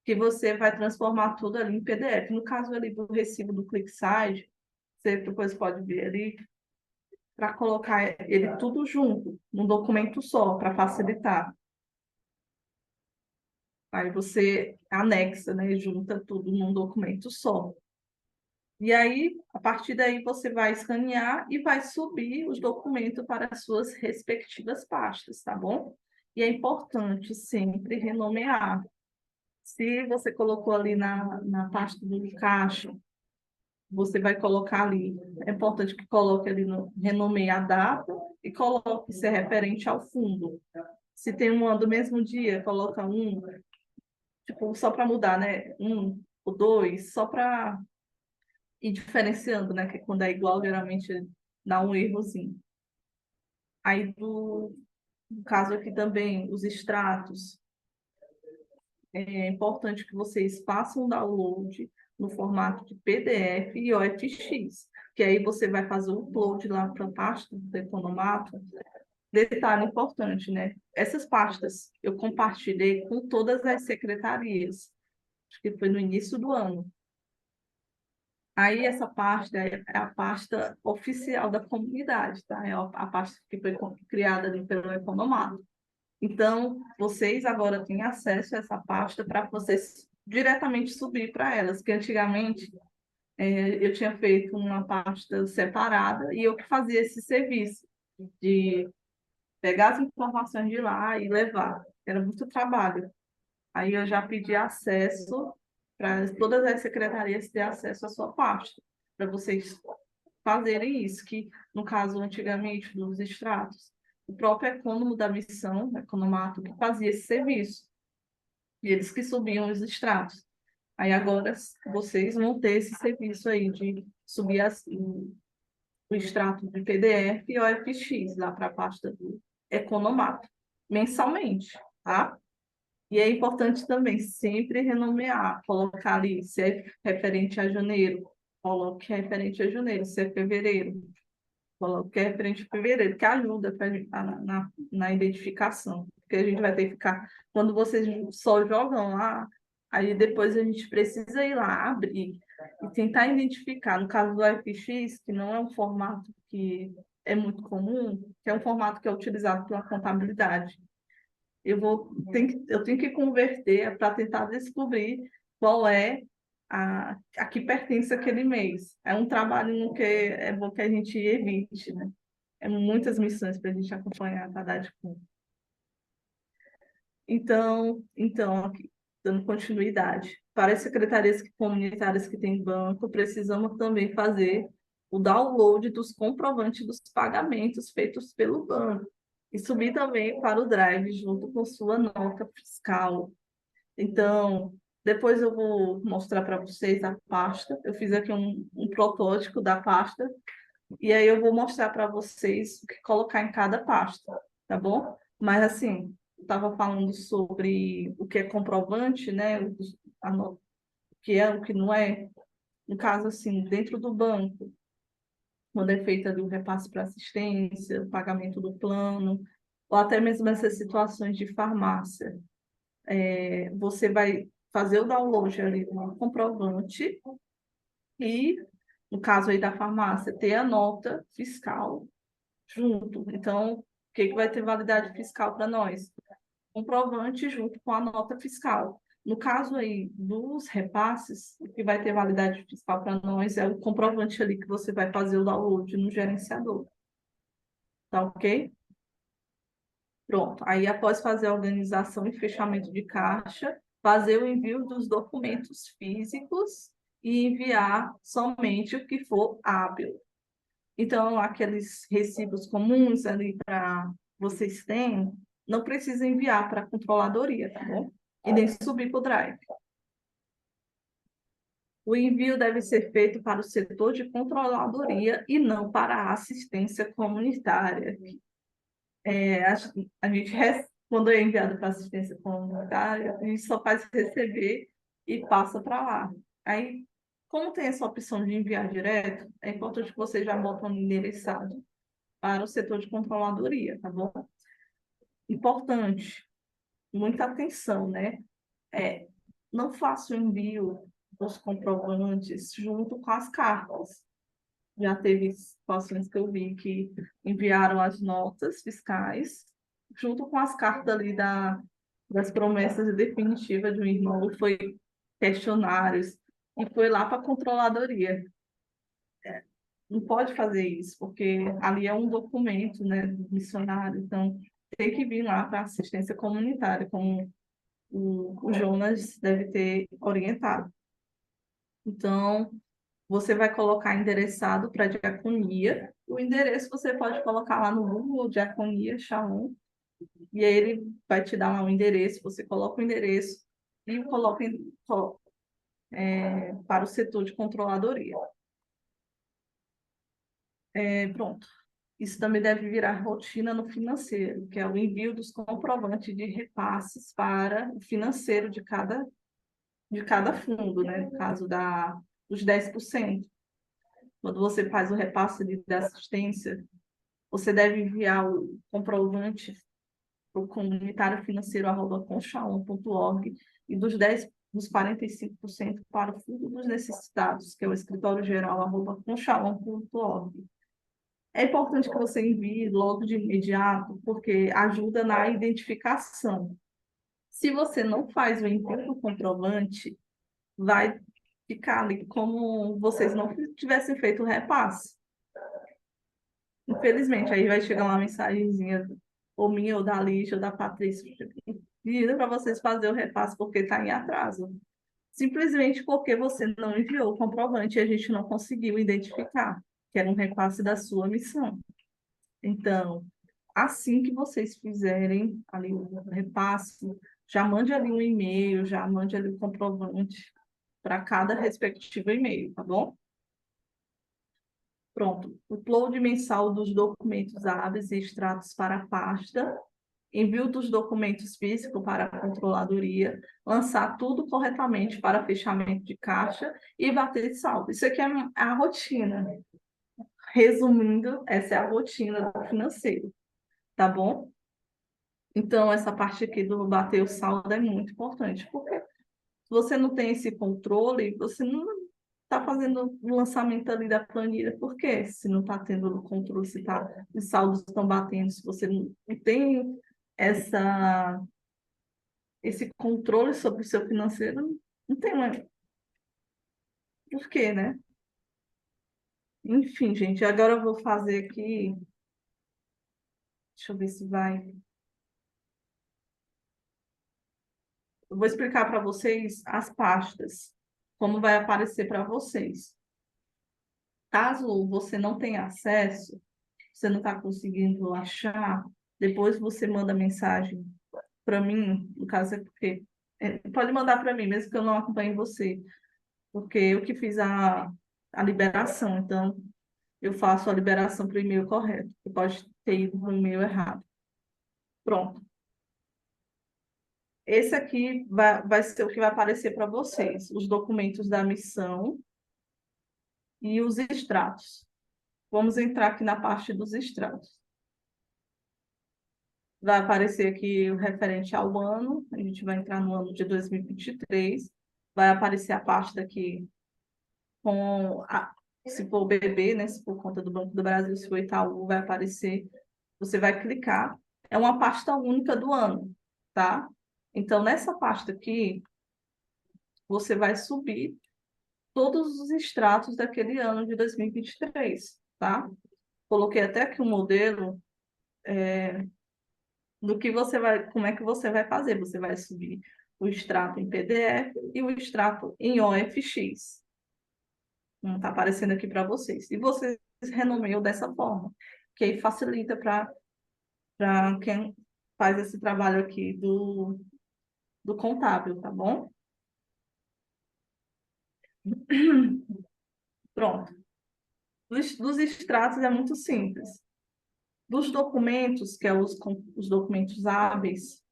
que você vai transformar tudo ali em PDF. No caso ali do recibo do ClickSide, você depois pode ver ali, para colocar ele tudo junto, num documento só, para facilitar. Aí você anexa, né, junta tudo num documento só. E aí, a partir daí, você vai escanear e vai subir os documentos para as suas respectivas pastas, tá bom? E é importante sempre renomear. Se você colocou ali na pasta do caixa, você vai colocar ali. É importante que coloque ali no renomeie a data e coloque se é referente ao fundo. Se tem um ano do mesmo dia, coloca um, tipo, só para mudar, né? Um ou dois, só para ir diferenciando, né? Que quando é igual, geralmente dá um errozinho. Aí, no caso aqui também, os extratos, é importante que vocês façam o download no formato de PDF e OFX, que aí você vai fazer o upload lá para a pasta do Economato. Detalhe importante, né? Essas pastas eu compartilhei com todas as secretarias, acho que foi no início do ano. Aí essa pasta é a pasta oficial da comunidade, tá? É a pasta que foi criada ali pelo Economato. Então, vocês agora têm acesso a essa pasta para vocês diretamente subir para elas, que antigamente eu tinha feito uma pasta separada e eu que fazia esse serviço de pegar as informações de lá e levar. Era muito trabalho. Aí eu já pedi acesso para todas as secretarias ter acesso à sua pasta, para vocês fazerem isso, que no caso antigamente dos extratos, o próprio econômico da missão, economato, que fazia esse serviço, e eles que subiam os extratos. Aí agora vocês vão ter esse serviço aí de subir o extrato de PDF e OFX lá para a pasta do economato, mensalmente, tá? E é importante também sempre renomear, colocar ali se é referente a janeiro, coloque referente a janeiro, se é fevereiro, coloque referente a fevereiro, que ajuda na identificação. Porque a gente vai ter que ficar, quando vocês só jogam lá, aí depois a gente precisa ir lá, abrir e tentar identificar. No caso do FX, que não é um formato que é muito comum, que é um formato que é utilizado pela contabilidade, eu tenho que converter para tentar descobrir qual é a que pertence aquele mês. É um trabalho que é bom que a gente evite, né? É muitas missões para a gente acompanhar cada de conta. Então, aqui, dando continuidade. Para as secretarias comunitárias que têm banco, precisamos também fazer o download dos comprovantes dos pagamentos feitos pelo banco e subir também para o Drive junto com sua nota fiscal. Então, depois eu vou mostrar para vocês a pasta. Eu fiz aqui um protótipo da pasta e aí eu vou mostrar para vocês o que colocar em cada pasta, tá bom? Mas assim, eu estava falando sobre o que é comprovante, né? O que é, o que não é. No caso, assim, dentro do banco, quando é feita do repasse para assistência, o pagamento do plano, ou até mesmo essas situações de farmácia. Você vai fazer o download ali do comprovante e, no caso aí da farmácia, ter a nota fiscal junto. Então, o que que vai ter validade fiscal para nós? Comprovante junto com a nota fiscal. No caso aí dos repasses, o que vai ter validade fiscal para nós é o comprovante ali que você vai fazer o download no gerenciador. Tá ok? Pronto. Aí, após fazer a organização e fechamento de caixa, fazer o envio dos documentos físicos e enviar somente o que for hábil. Então, aqueles recibos comuns ali para vocês têm, não precisa enviar para a controladoria, tá bom? E nem subir para o Drive. O envio deve ser feito para o setor de controladoria e não para a assistência comunitária. A gente, quando é enviado para assistência comunitária, a gente só faz receber e passa para lá. Aí, como tem essa opção de enviar direto, é importante que você já bote um endereçado para o setor de controladoria, tá bom? Importante, muita atenção, né? Não faça o envio dos comprovantes junto com as cartas. Já teve situações que eu vi que enviaram as notas fiscais junto com as cartas ali das promessas definitivas de um irmão, foi questionários, e foi lá para a controladoria. Não pode fazer isso, porque ali é um documento, né, do missionário, então tem que vir lá para assistência comunitária, como o Jonas deve ter orientado. Então, você vai colocar endereçado para diaconia. O endereço você pode colocar lá no Google, diaconia, Shalom, e aí ele vai te dar lá o endereço, você coloca o endereço e coloca para o setor de controladoria. Pronto. Isso também deve virar rotina no financeiro, que é o envio dos comprovantes de repasses para o financeiro de cada fundo, né? No caso dos 10%. Quando você faz o repasse da assistência, você deve enviar o comprovante para o comunitariofinanceiro@conchaon.org e dos 45% para o Fundo dos Necessitados, que é o escritório-geral@conchaon.org. É importante que você envie logo de imediato, porque ajuda na identificação. Se você não faz o envio do comprovante, vai ficar ali como vocês não tivessem feito o repasse. Infelizmente, aí vai chegar uma mensagenzinha, ou minha, ou da Lígia, ou da Patrícia, pedindo para vocês fazerem o repasse porque está em atraso. Simplesmente porque você não enviou o comprovante e a gente não conseguiu identificar que era um repasse da sua missão. Então, assim que vocês fizerem ali o repasse, já mande ali um e-mail, já mande ali o comprovante para cada respectivo e-mail, tá bom? Pronto. Upload mensal dos documentos hábeis e extratos para a pasta, envio dos documentos físicos para a controladoria, lançar tudo corretamente para fechamento de caixa e bater saldo. Isso aqui é a rotina. Resumindo, essa é a rotina do financeiro, tá bom? Então, essa parte aqui do bater o saldo é muito importante, porque se você não tem esse controle, você não está fazendo o lançamento ali da planilha. Por quê? Se não está tendo o controle, se os saldos estão batendo, se você não tem esse controle sobre o seu financeiro, não tem mais. Por quê, né? Enfim, gente, agora eu vou fazer aqui. Deixa eu ver se vai. Eu vou explicar para vocês as pastas, como vai aparecer para vocês. Caso você não tenha acesso, você não está conseguindo achar, depois você manda mensagem para mim, no caso é porque pode mandar para mim, mesmo que eu não acompanhe você, porque eu que fiz a liberação, então eu faço a liberação para o e-mail correto, você pode ter ido para o e-mail errado. Pronto. Esse aqui vai ser o que vai aparecer para vocês, os documentos da missão e os extratos. Vamos entrar aqui na parte dos extratos. vai aparecer aqui o referente ao ano, a gente vai entrar no ano de 2023, vai aparecer a pasta aqui se for o BB, né, se for conta do Banco do Brasil, se for Itaú, vai aparecer, você vai clicar, é uma pasta única do ano, tá? Então, nessa pasta aqui, você vai subir todos os extratos daquele ano de 2023, tá? Coloquei até aqui um modelo do que você vai, como é que você vai fazer. Você vai subir o extrato em PDF e o extrato em OFX. Não está aparecendo aqui para vocês. E vocês renomeiam dessa forma, que aí facilita para quem faz esse trabalho aqui do contábil, tá bom? Pronto. Dos extratos é muito simples. Dos documentos, que é os documentos hábeis,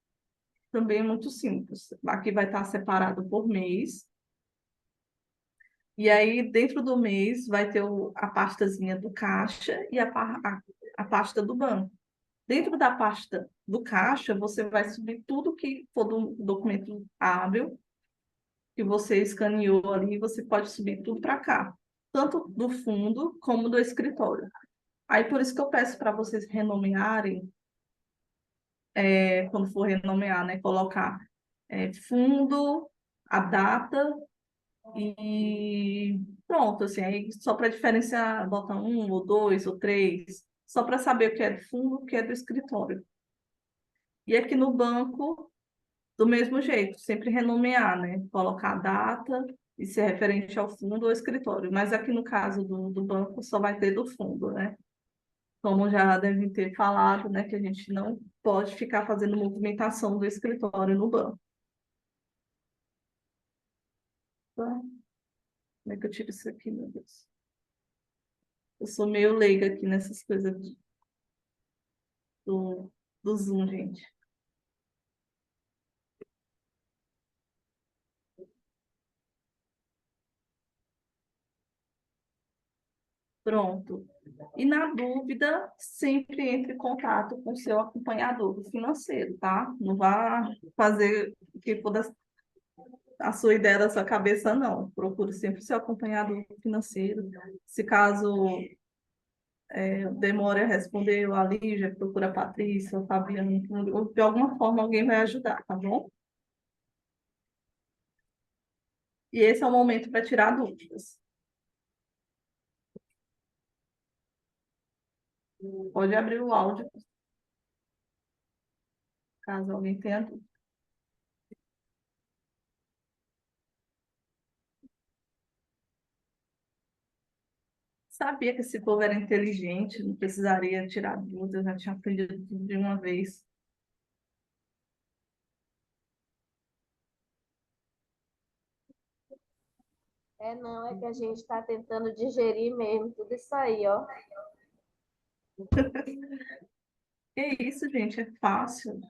também é muito simples. Aqui vai estar separado por mês. E aí, dentro do mês, vai ter a pastazinha do caixa e a pasta do banco. Dentro da pasta do caixa, você vai subir tudo que for do documento hábil, que você escaneou ali, você pode subir tudo para cá, tanto do fundo como do escritório. Aí, por isso que eu peço para vocês renomearem, quando for renomear, né, colocar fundo, a data e pronto, assim, aí só para diferenciar, bota um, ou dois, ou três, só para saber o que é do fundo, o que é do escritório. E aqui no banco, do mesmo jeito, sempre renomear, né? Colocar a data e ser referente ao fundo ou escritório. Mas aqui no caso do banco, só vai ter do fundo, né? Como já devem ter falado, né? Que a gente não pode ficar fazendo movimentação do escritório no banco. Então, como é que eu tiro isso aqui, meu Deus? Eu sou meio leiga aqui nessas coisas do Zoom, gente. Pronto. E na dúvida, sempre entre em contato com o seu acompanhador financeiro, tá? Não vá fazer o que for a sua ideia da sua cabeça, não. Procure sempre o seu acompanhador financeiro. Se caso demore a responder, a Lígia, procura a Patrícia, o Fabiano, ou de alguma forma alguém vai ajudar, tá bom? E esse é o momento para tirar dúvidas. Pode abrir o áudio, caso alguém tenha dúvida. Sabia que esse povo era inteligente, não precisaria tirar dúvidas, já tinha aprendido tudo de uma vez. Não, é que a gente está tentando digerir mesmo tudo isso aí, ó. Que isso, gente, é fácil.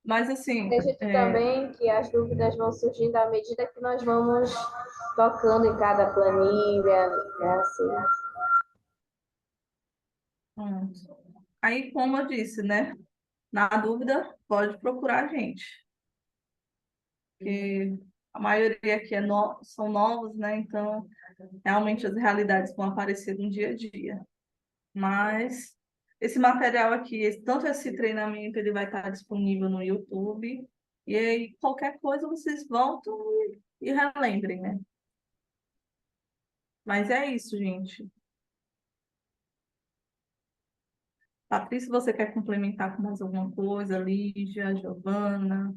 Mas, assim, Acredito também que as dúvidas vão surgindo à medida que nós vamos tocando em cada planilha, né, assim. Aí, como eu disse, né? Na dúvida, pode procurar a gente. Porque a maioria aqui são novos, né? Então, realmente as realidades vão aparecer no dia a dia. Mas esse material aqui, tanto esse treinamento, ele vai estar disponível no YouTube. E aí, qualquer coisa, vocês voltam e relembrem, né? Mas é isso, gente. Patrícia, você quer complementar com mais alguma coisa? Lígia, Giovana,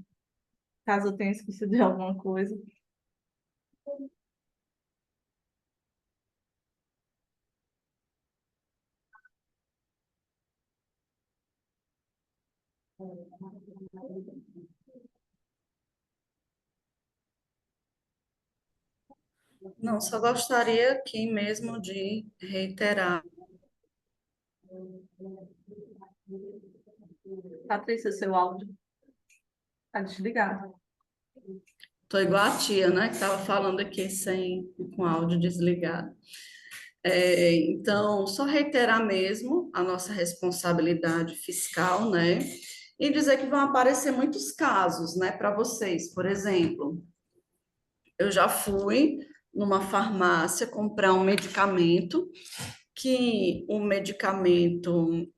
caso eu tenha esquecido de alguma coisa. Não, só gostaria aqui mesmo de reiterar. Patrícia, seu áudio está desligado. Estou igual a tia, né, que estava falando aqui com áudio desligado. Então, só reiterar mesmo a nossa responsabilidade fiscal, né? E dizer que vão aparecer muitos casos, né, para vocês. Por exemplo, eu já fui numa farmácia comprar um medicamento, que o medicamento,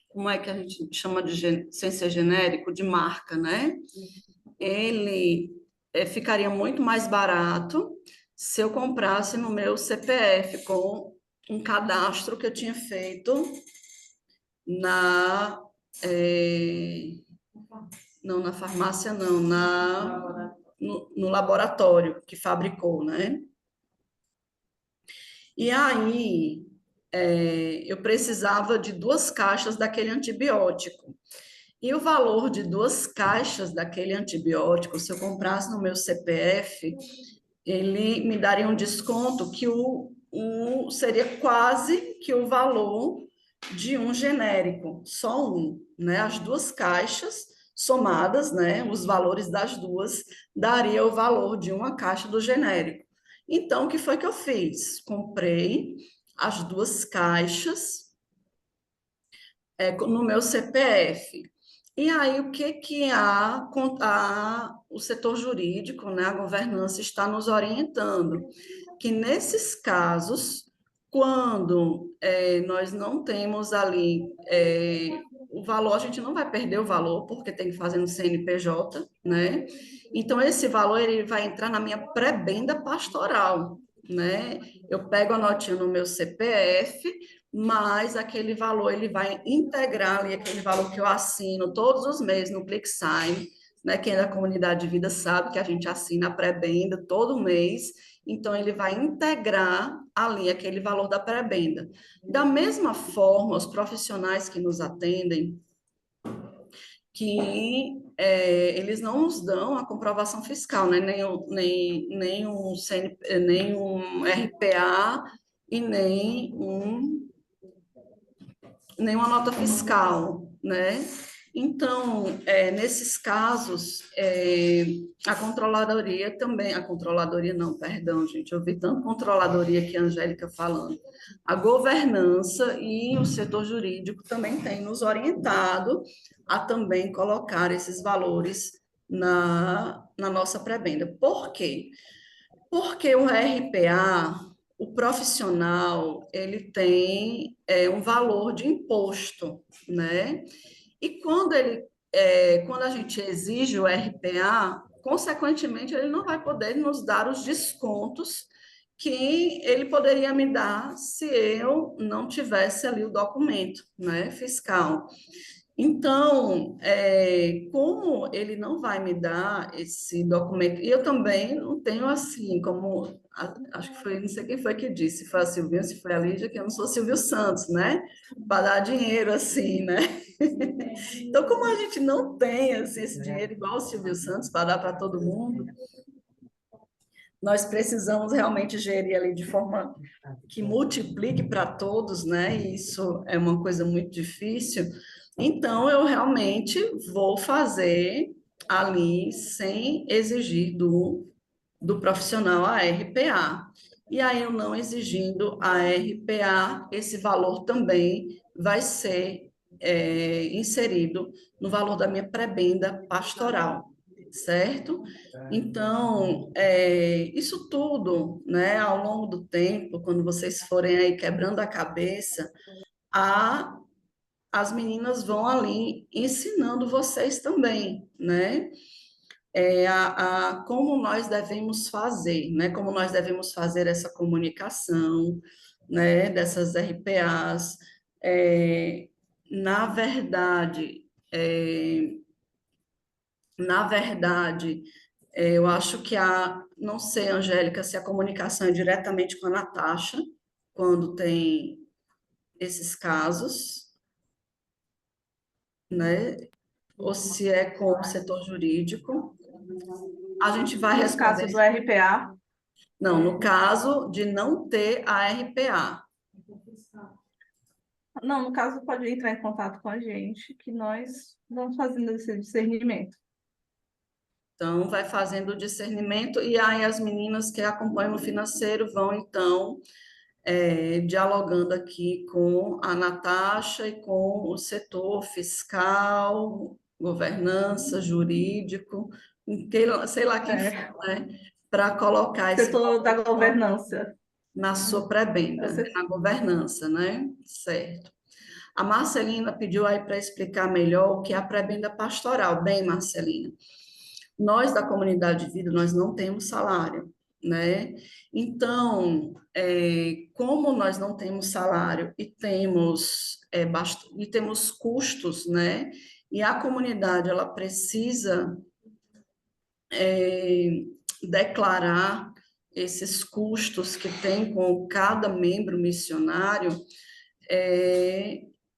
como é que a gente chama sem ser genérico, de marca, né? Ele ficaria muito mais barato se eu comprasse no meu CPF, com um cadastro que eu tinha feito na. Não na farmácia, não, no laboratório que fabricou, né? E aí, eu precisava de 2 caixas daquele antibiótico. E o valor de 2 caixas daquele antibiótico, se eu comprasse no meu CPF, ele me daria um desconto que seria quase que o valor de um genérico, só um, né? As 2 caixas somadas, né? Os valores das duas daria o valor de uma caixa do genérico. Então, o que foi que eu fiz? Comprei as 2 caixas no meu CPF. E aí, o que o setor jurídico, né, a governança está nos orientando? Que nesses casos, quando nós não temos ali o valor, a gente não vai perder o valor, porque tem que fazer no CNPJ, né? Então, esse valor ele vai entrar na minha prebenda pastoral, né? Eu pego a notinha no meu CPF, mas aquele valor ele vai integrar ali aquele valor que eu assino todos os meses no ClickSign, né? Quem é da comunidade de vida sabe que a gente assina a pré-benda todo mês, então ele vai integrar ali aquele valor da pré-benda. Da mesma forma, os profissionais que nos atendem, que eles não nos dão a comprovação fiscal, né? Nem um RPA e nenhuma nota fiscal, né? Então, nesses casos, a controladoria também, a controladoria não, perdão, gente, eu vi tanto controladoria aqui, a Angélica falando, a governança e o setor jurídico também tem nos orientado a também colocar esses valores na nossa prebenda. Por quê? Porque o RPA, o profissional, ele tem um valor de imposto, né? E quando a gente exige o RPA, consequentemente, ele não vai poder nos dar os descontos que ele poderia me dar se eu não tivesse ali o documento, né, fiscal. Então, como ele não vai me dar esse documento, e eu também não tenho assim, como, acho que foi, não sei quem foi que disse, se foi a Silvia, se foi a Lígia, que eu não sou Silvio Santos, né? Para dar dinheiro assim, né? Então, como a gente não tem assim, esse dinheiro igual o Silvio Santos para dar para todo mundo, nós precisamos realmente gerir ali de forma que multiplique para todos, né? E isso é uma coisa muito difícil. Então, eu realmente vou fazer ali sem exigir do profissional a RPA. E aí, eu não exigindo a RPA, esse valor também vai ser inserido no valor da minha prebenda pastoral, certo? Então, isso tudo, né, ao longo do tempo, quando vocês forem aí quebrando a cabeça, a, as meninas vão ali ensinando vocês também, né? Como nós devemos fazer, né? Como nós devemos fazer essa comunicação, né? Dessas RPAs. Na verdade, é, na verdade, eu acho que não sei, Angélica, se a comunicação é diretamente com a Natasha, quando tem esses casos, né? Ou se é com o setor jurídico. A gente vai No caso do responder. RPA, Não, no caso de não ter a RPA. não, no caso pode entrar em contato com a gente, que nós vamos fazendo esse discernimento. Então, vai fazendo o discernimento, e aí as meninas que acompanham o financeiro vão, então, dialogando aqui com a Natasha e com o setor fiscal, governança, jurídico, sei lá quem for, né? Para colocar esse Setor da governança. na sua pré-benda, na governança, né? Certo. A Marcelina pediu aí para explicar melhor o que é a pré-benda pastoral. Bem, Marcelina, nós da comunidade de vida, nós não temos salário, né? Então, como nós não temos salário e temos custos, né? E a comunidade, ela precisa declarar esses custos que tem com cada membro missionário,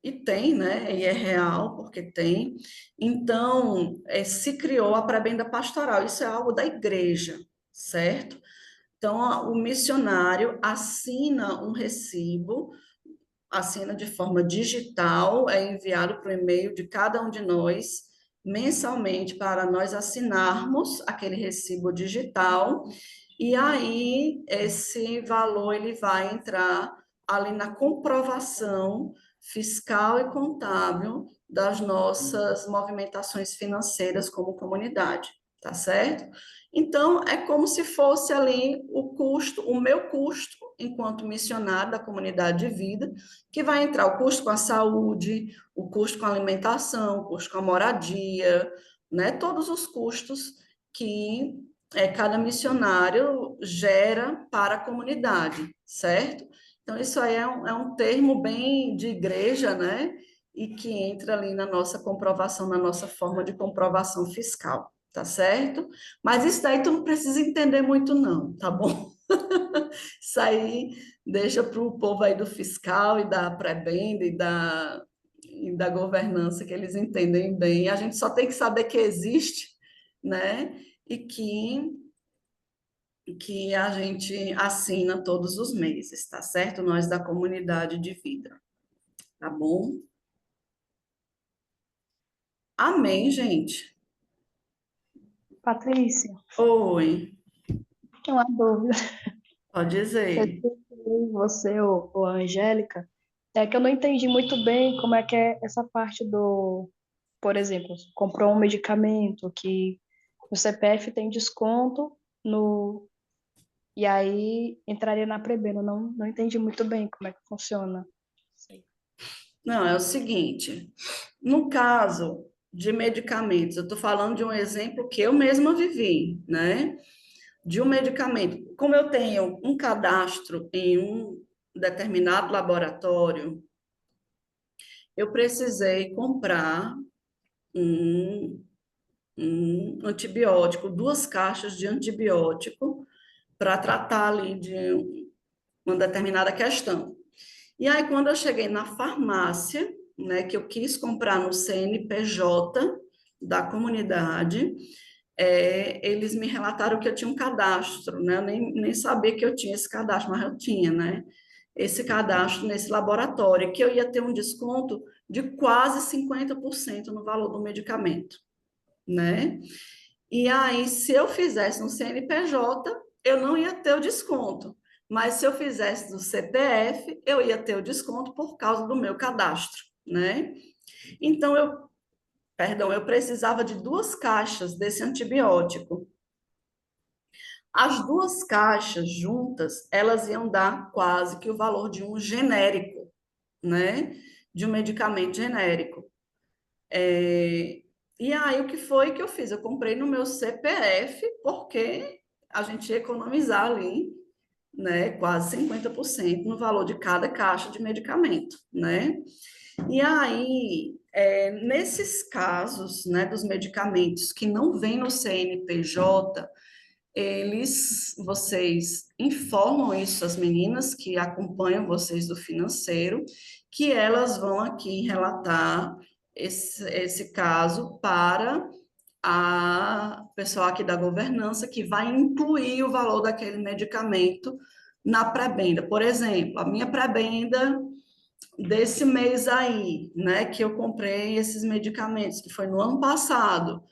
e tem, né? E é real, porque tem. Então, se criou a prebenda pastoral, isso é algo da igreja, certo? Então, o missionário assina um recibo, assina de forma digital, é enviado para o e-mail de cada um de nós, mensalmente, para nós assinarmos aquele recibo digital, e aí esse valor ele vai entrar ali na comprovação fiscal e contábil das nossas movimentações financeiras como comunidade, tá certo? Então, é como se fosse ali o meu custo, enquanto missionário da comunidade de vida, que vai entrar o custo com a saúde, o custo com a alimentação, o custo com a moradia, né? Todos os custos que cada missionário gera para a comunidade, certo? Então, isso aí é um termo bem de igreja, né? E que entra ali na nossa comprovação, na nossa forma de comprovação fiscal, tá certo? Mas isso daí tu não precisa entender muito, não, tá bom? Isso aí deixa para o povo aí do fiscal e da prebenda e da governança, que eles entendem bem. A gente só tem que saber que existe, né? E que a gente assina todos os meses, tá certo? Nós da comunidade de vida, tá bom? Amém, gente. Patrícia, Oi, tem uma dúvida. pode Eu dizer. sei que você ou a Angélica, é que eu não entendi muito bem como é que é essa parte do, por exemplo, comprou um medicamento que o CPF tem desconto no e aí entraria na prebenda. Não entendi muito bem como é que funciona. Não, é o seguinte, no caso de medicamentos, eu estou falando de um exemplo que eu mesma vivi, né? De um medicamento. Como eu tenho um cadastro em um determinado laboratório, eu precisei comprar um, um antibiótico, 2 caixas de antibiótico para tratar ali de uma determinada questão. E aí, quando eu cheguei na farmácia, né, que eu quis comprar no CNPJ da comunidade, eles me relataram que eu tinha um cadastro, né? Eu nem sabia que eu tinha esse cadastro, mas eu tinha, né? Esse cadastro nesse laboratório, que eu ia ter um desconto de quase 50% no valor do medicamento, né? E aí, se eu fizesse no CNPJ, eu não ia ter o desconto. Mas se eu fizesse no CPF, eu ia ter o desconto por causa do meu cadastro, né? Então, eu precisava de 2 caixas desse antibiótico. As 2 caixas juntas, elas iam dar quase que o valor de um genérico, né? De um medicamento genérico. E aí, o que foi que eu fiz? Eu comprei no meu CPF, porque a gente ia economizar ali, né, quase 50% no valor de cada caixa de medicamento, né? E aí, nesses casos, né, dos medicamentos que não vêm no CNPJ, vocês informam isso às meninas que acompanham vocês do financeiro, que elas vão aqui relatar esse caso para a pessoa aqui da governança, que vai incluir o valor daquele medicamento na pré-benda. Por exemplo, a minha pré-benda desse mês aí, né, que eu comprei esses medicamentos, que foi no ano passado,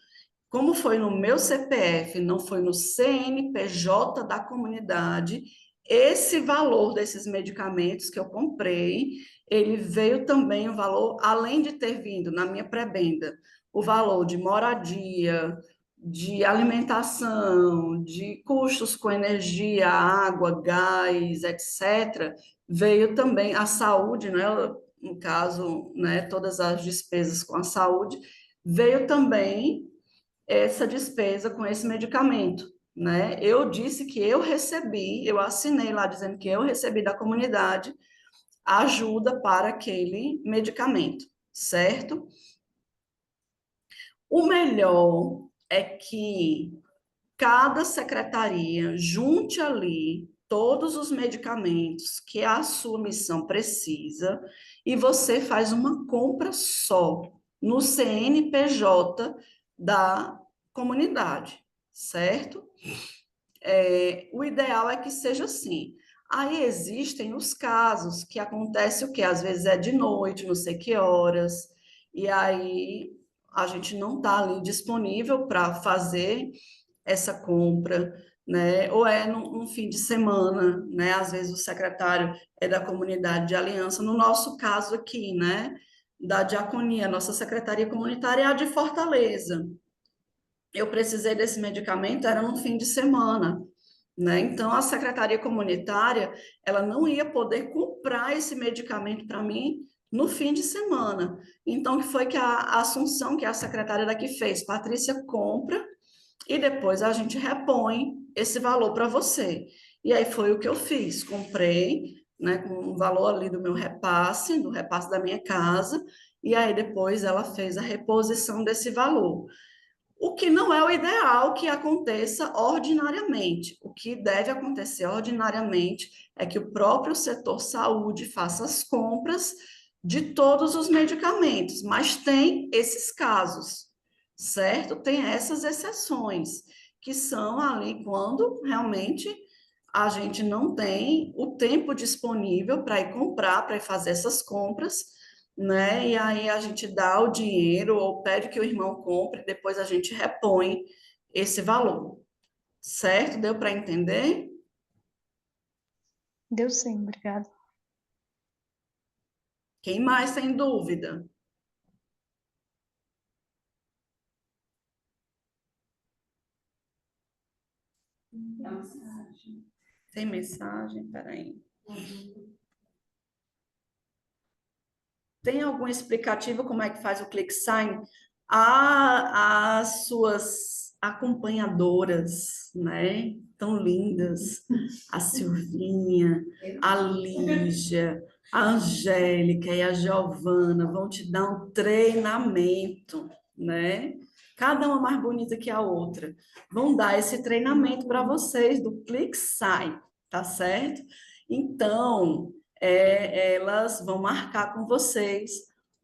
como foi no meu CPF, não foi no CNPJ da comunidade, esse valor desses medicamentos que eu comprei, ele veio também o valor, além de ter vindo na minha prebenda, o valor de moradia, de alimentação, de custos com energia, água, gás, etc., veio também a saúde, né? No caso, né, todas as despesas com a saúde, veio também essa despesa com esse medicamento, né? Eu disse que eu recebi, eu assinei lá dizendo que eu recebi da comunidade ajuda para aquele medicamento, certo? O melhor é que cada secretaria junte ali todos os medicamentos que a sua missão precisa e você faz uma compra só no CNPJ da comunidade, certo? O ideal é que seja assim. Aí existem os casos que acontece o quê? Às vezes é de noite, não sei que horas, e aí a gente não está ali disponível para fazer essa compra, né? Ou é num fim de semana, né? Às vezes o secretário é da comunidade de aliança. No nosso caso aqui, né? Da diaconia, nossa secretaria comunitária é a de Fortaleza. Eu precisei desse medicamento, era no fim de semana, né? Então, a secretaria comunitária, ela não ia poder comprar esse medicamento para mim no fim de semana. Então, que foi que a Assunção, que é a secretária daqui, fez? Patrícia, compra e depois a gente repõe esse valor para você. E aí foi o que eu fiz, comprei, né, com o valor ali do meu repasse, do repasse da minha casa, e aí depois ela fez a reposição desse valor. O que não é o ideal que aconteça ordinariamente. O que deve acontecer ordinariamente é que o próprio setor saúde faça as compras de todos os medicamentos, mas tem esses casos, certo? Tem essas exceções, que são ali quando realmente a gente não tem o tempo disponível para ir comprar, para ir fazer essas compras, né? E aí a gente dá o dinheiro ou pede que o irmão compre, depois a gente repõe esse valor, certo? Deu para entender? Deu sim, obrigada. Quem mais tem dúvida? Tem mensagem? Peraí. Tem algum explicativo como é que faz o ClickSign? As suas acompanhadoras, né? Tão lindas, a Silvinha, a Lígia, a Angélica e a Giovana vão te dar um treinamento, né? Cada uma mais bonita que a outra. Vão dar esse treinamento para vocês do ClickSign, tá certo? Então, elas vão marcar com vocês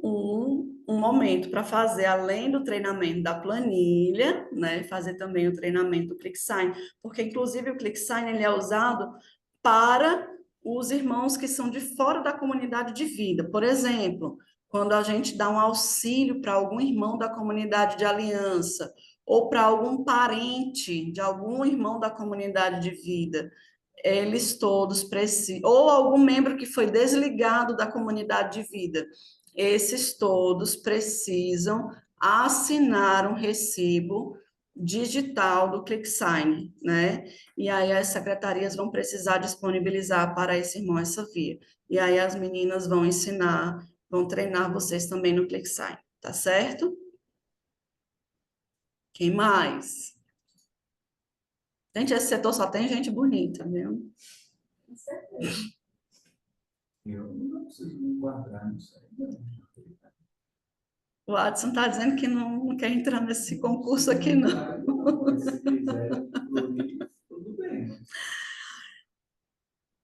um momento para fazer, além do treinamento da planilha, né, fazer também o treinamento do ClickSign, porque inclusive o ClickSign ele é usado para os irmãos que são de fora da comunidade de vida. Por exemplo, quando a gente dá um auxílio para algum irmão da comunidade de aliança, ou para algum parente de algum irmão da comunidade de vida, eles todos precisam, ou algum membro que foi desligado da comunidade de vida, esses todos precisam assinar um recibo digital do ClickSign, né? E aí as secretarias vão precisar disponibilizar para esse irmão essa via. E aí as meninas vão ensinar, vão treinar vocês também no ClickSign, tá certo? Quem mais? Gente, esse setor só tem gente bonita, viu? Com certeza. Eu não preciso me enquadrar nisso aí, não. O Adson está dizendo que não quer entrar nesse concurso aqui, não. Se quiser, tudo bem.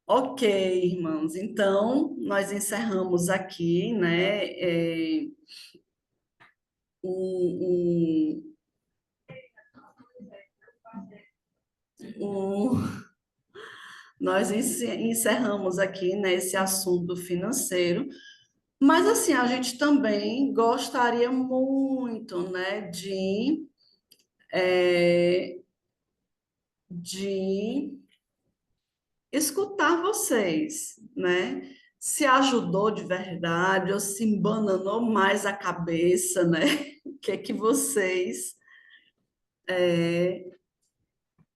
Ok, irmãos. Então, nós encerramos aqui, né? Um, nós encerramos aqui, né, esse assunto financeiro. Mas, assim, a gente também gostaria muito, né, de de escutar vocês, né? Se ajudou de verdade ou se embananou mais a cabeça, né? O que é que vocês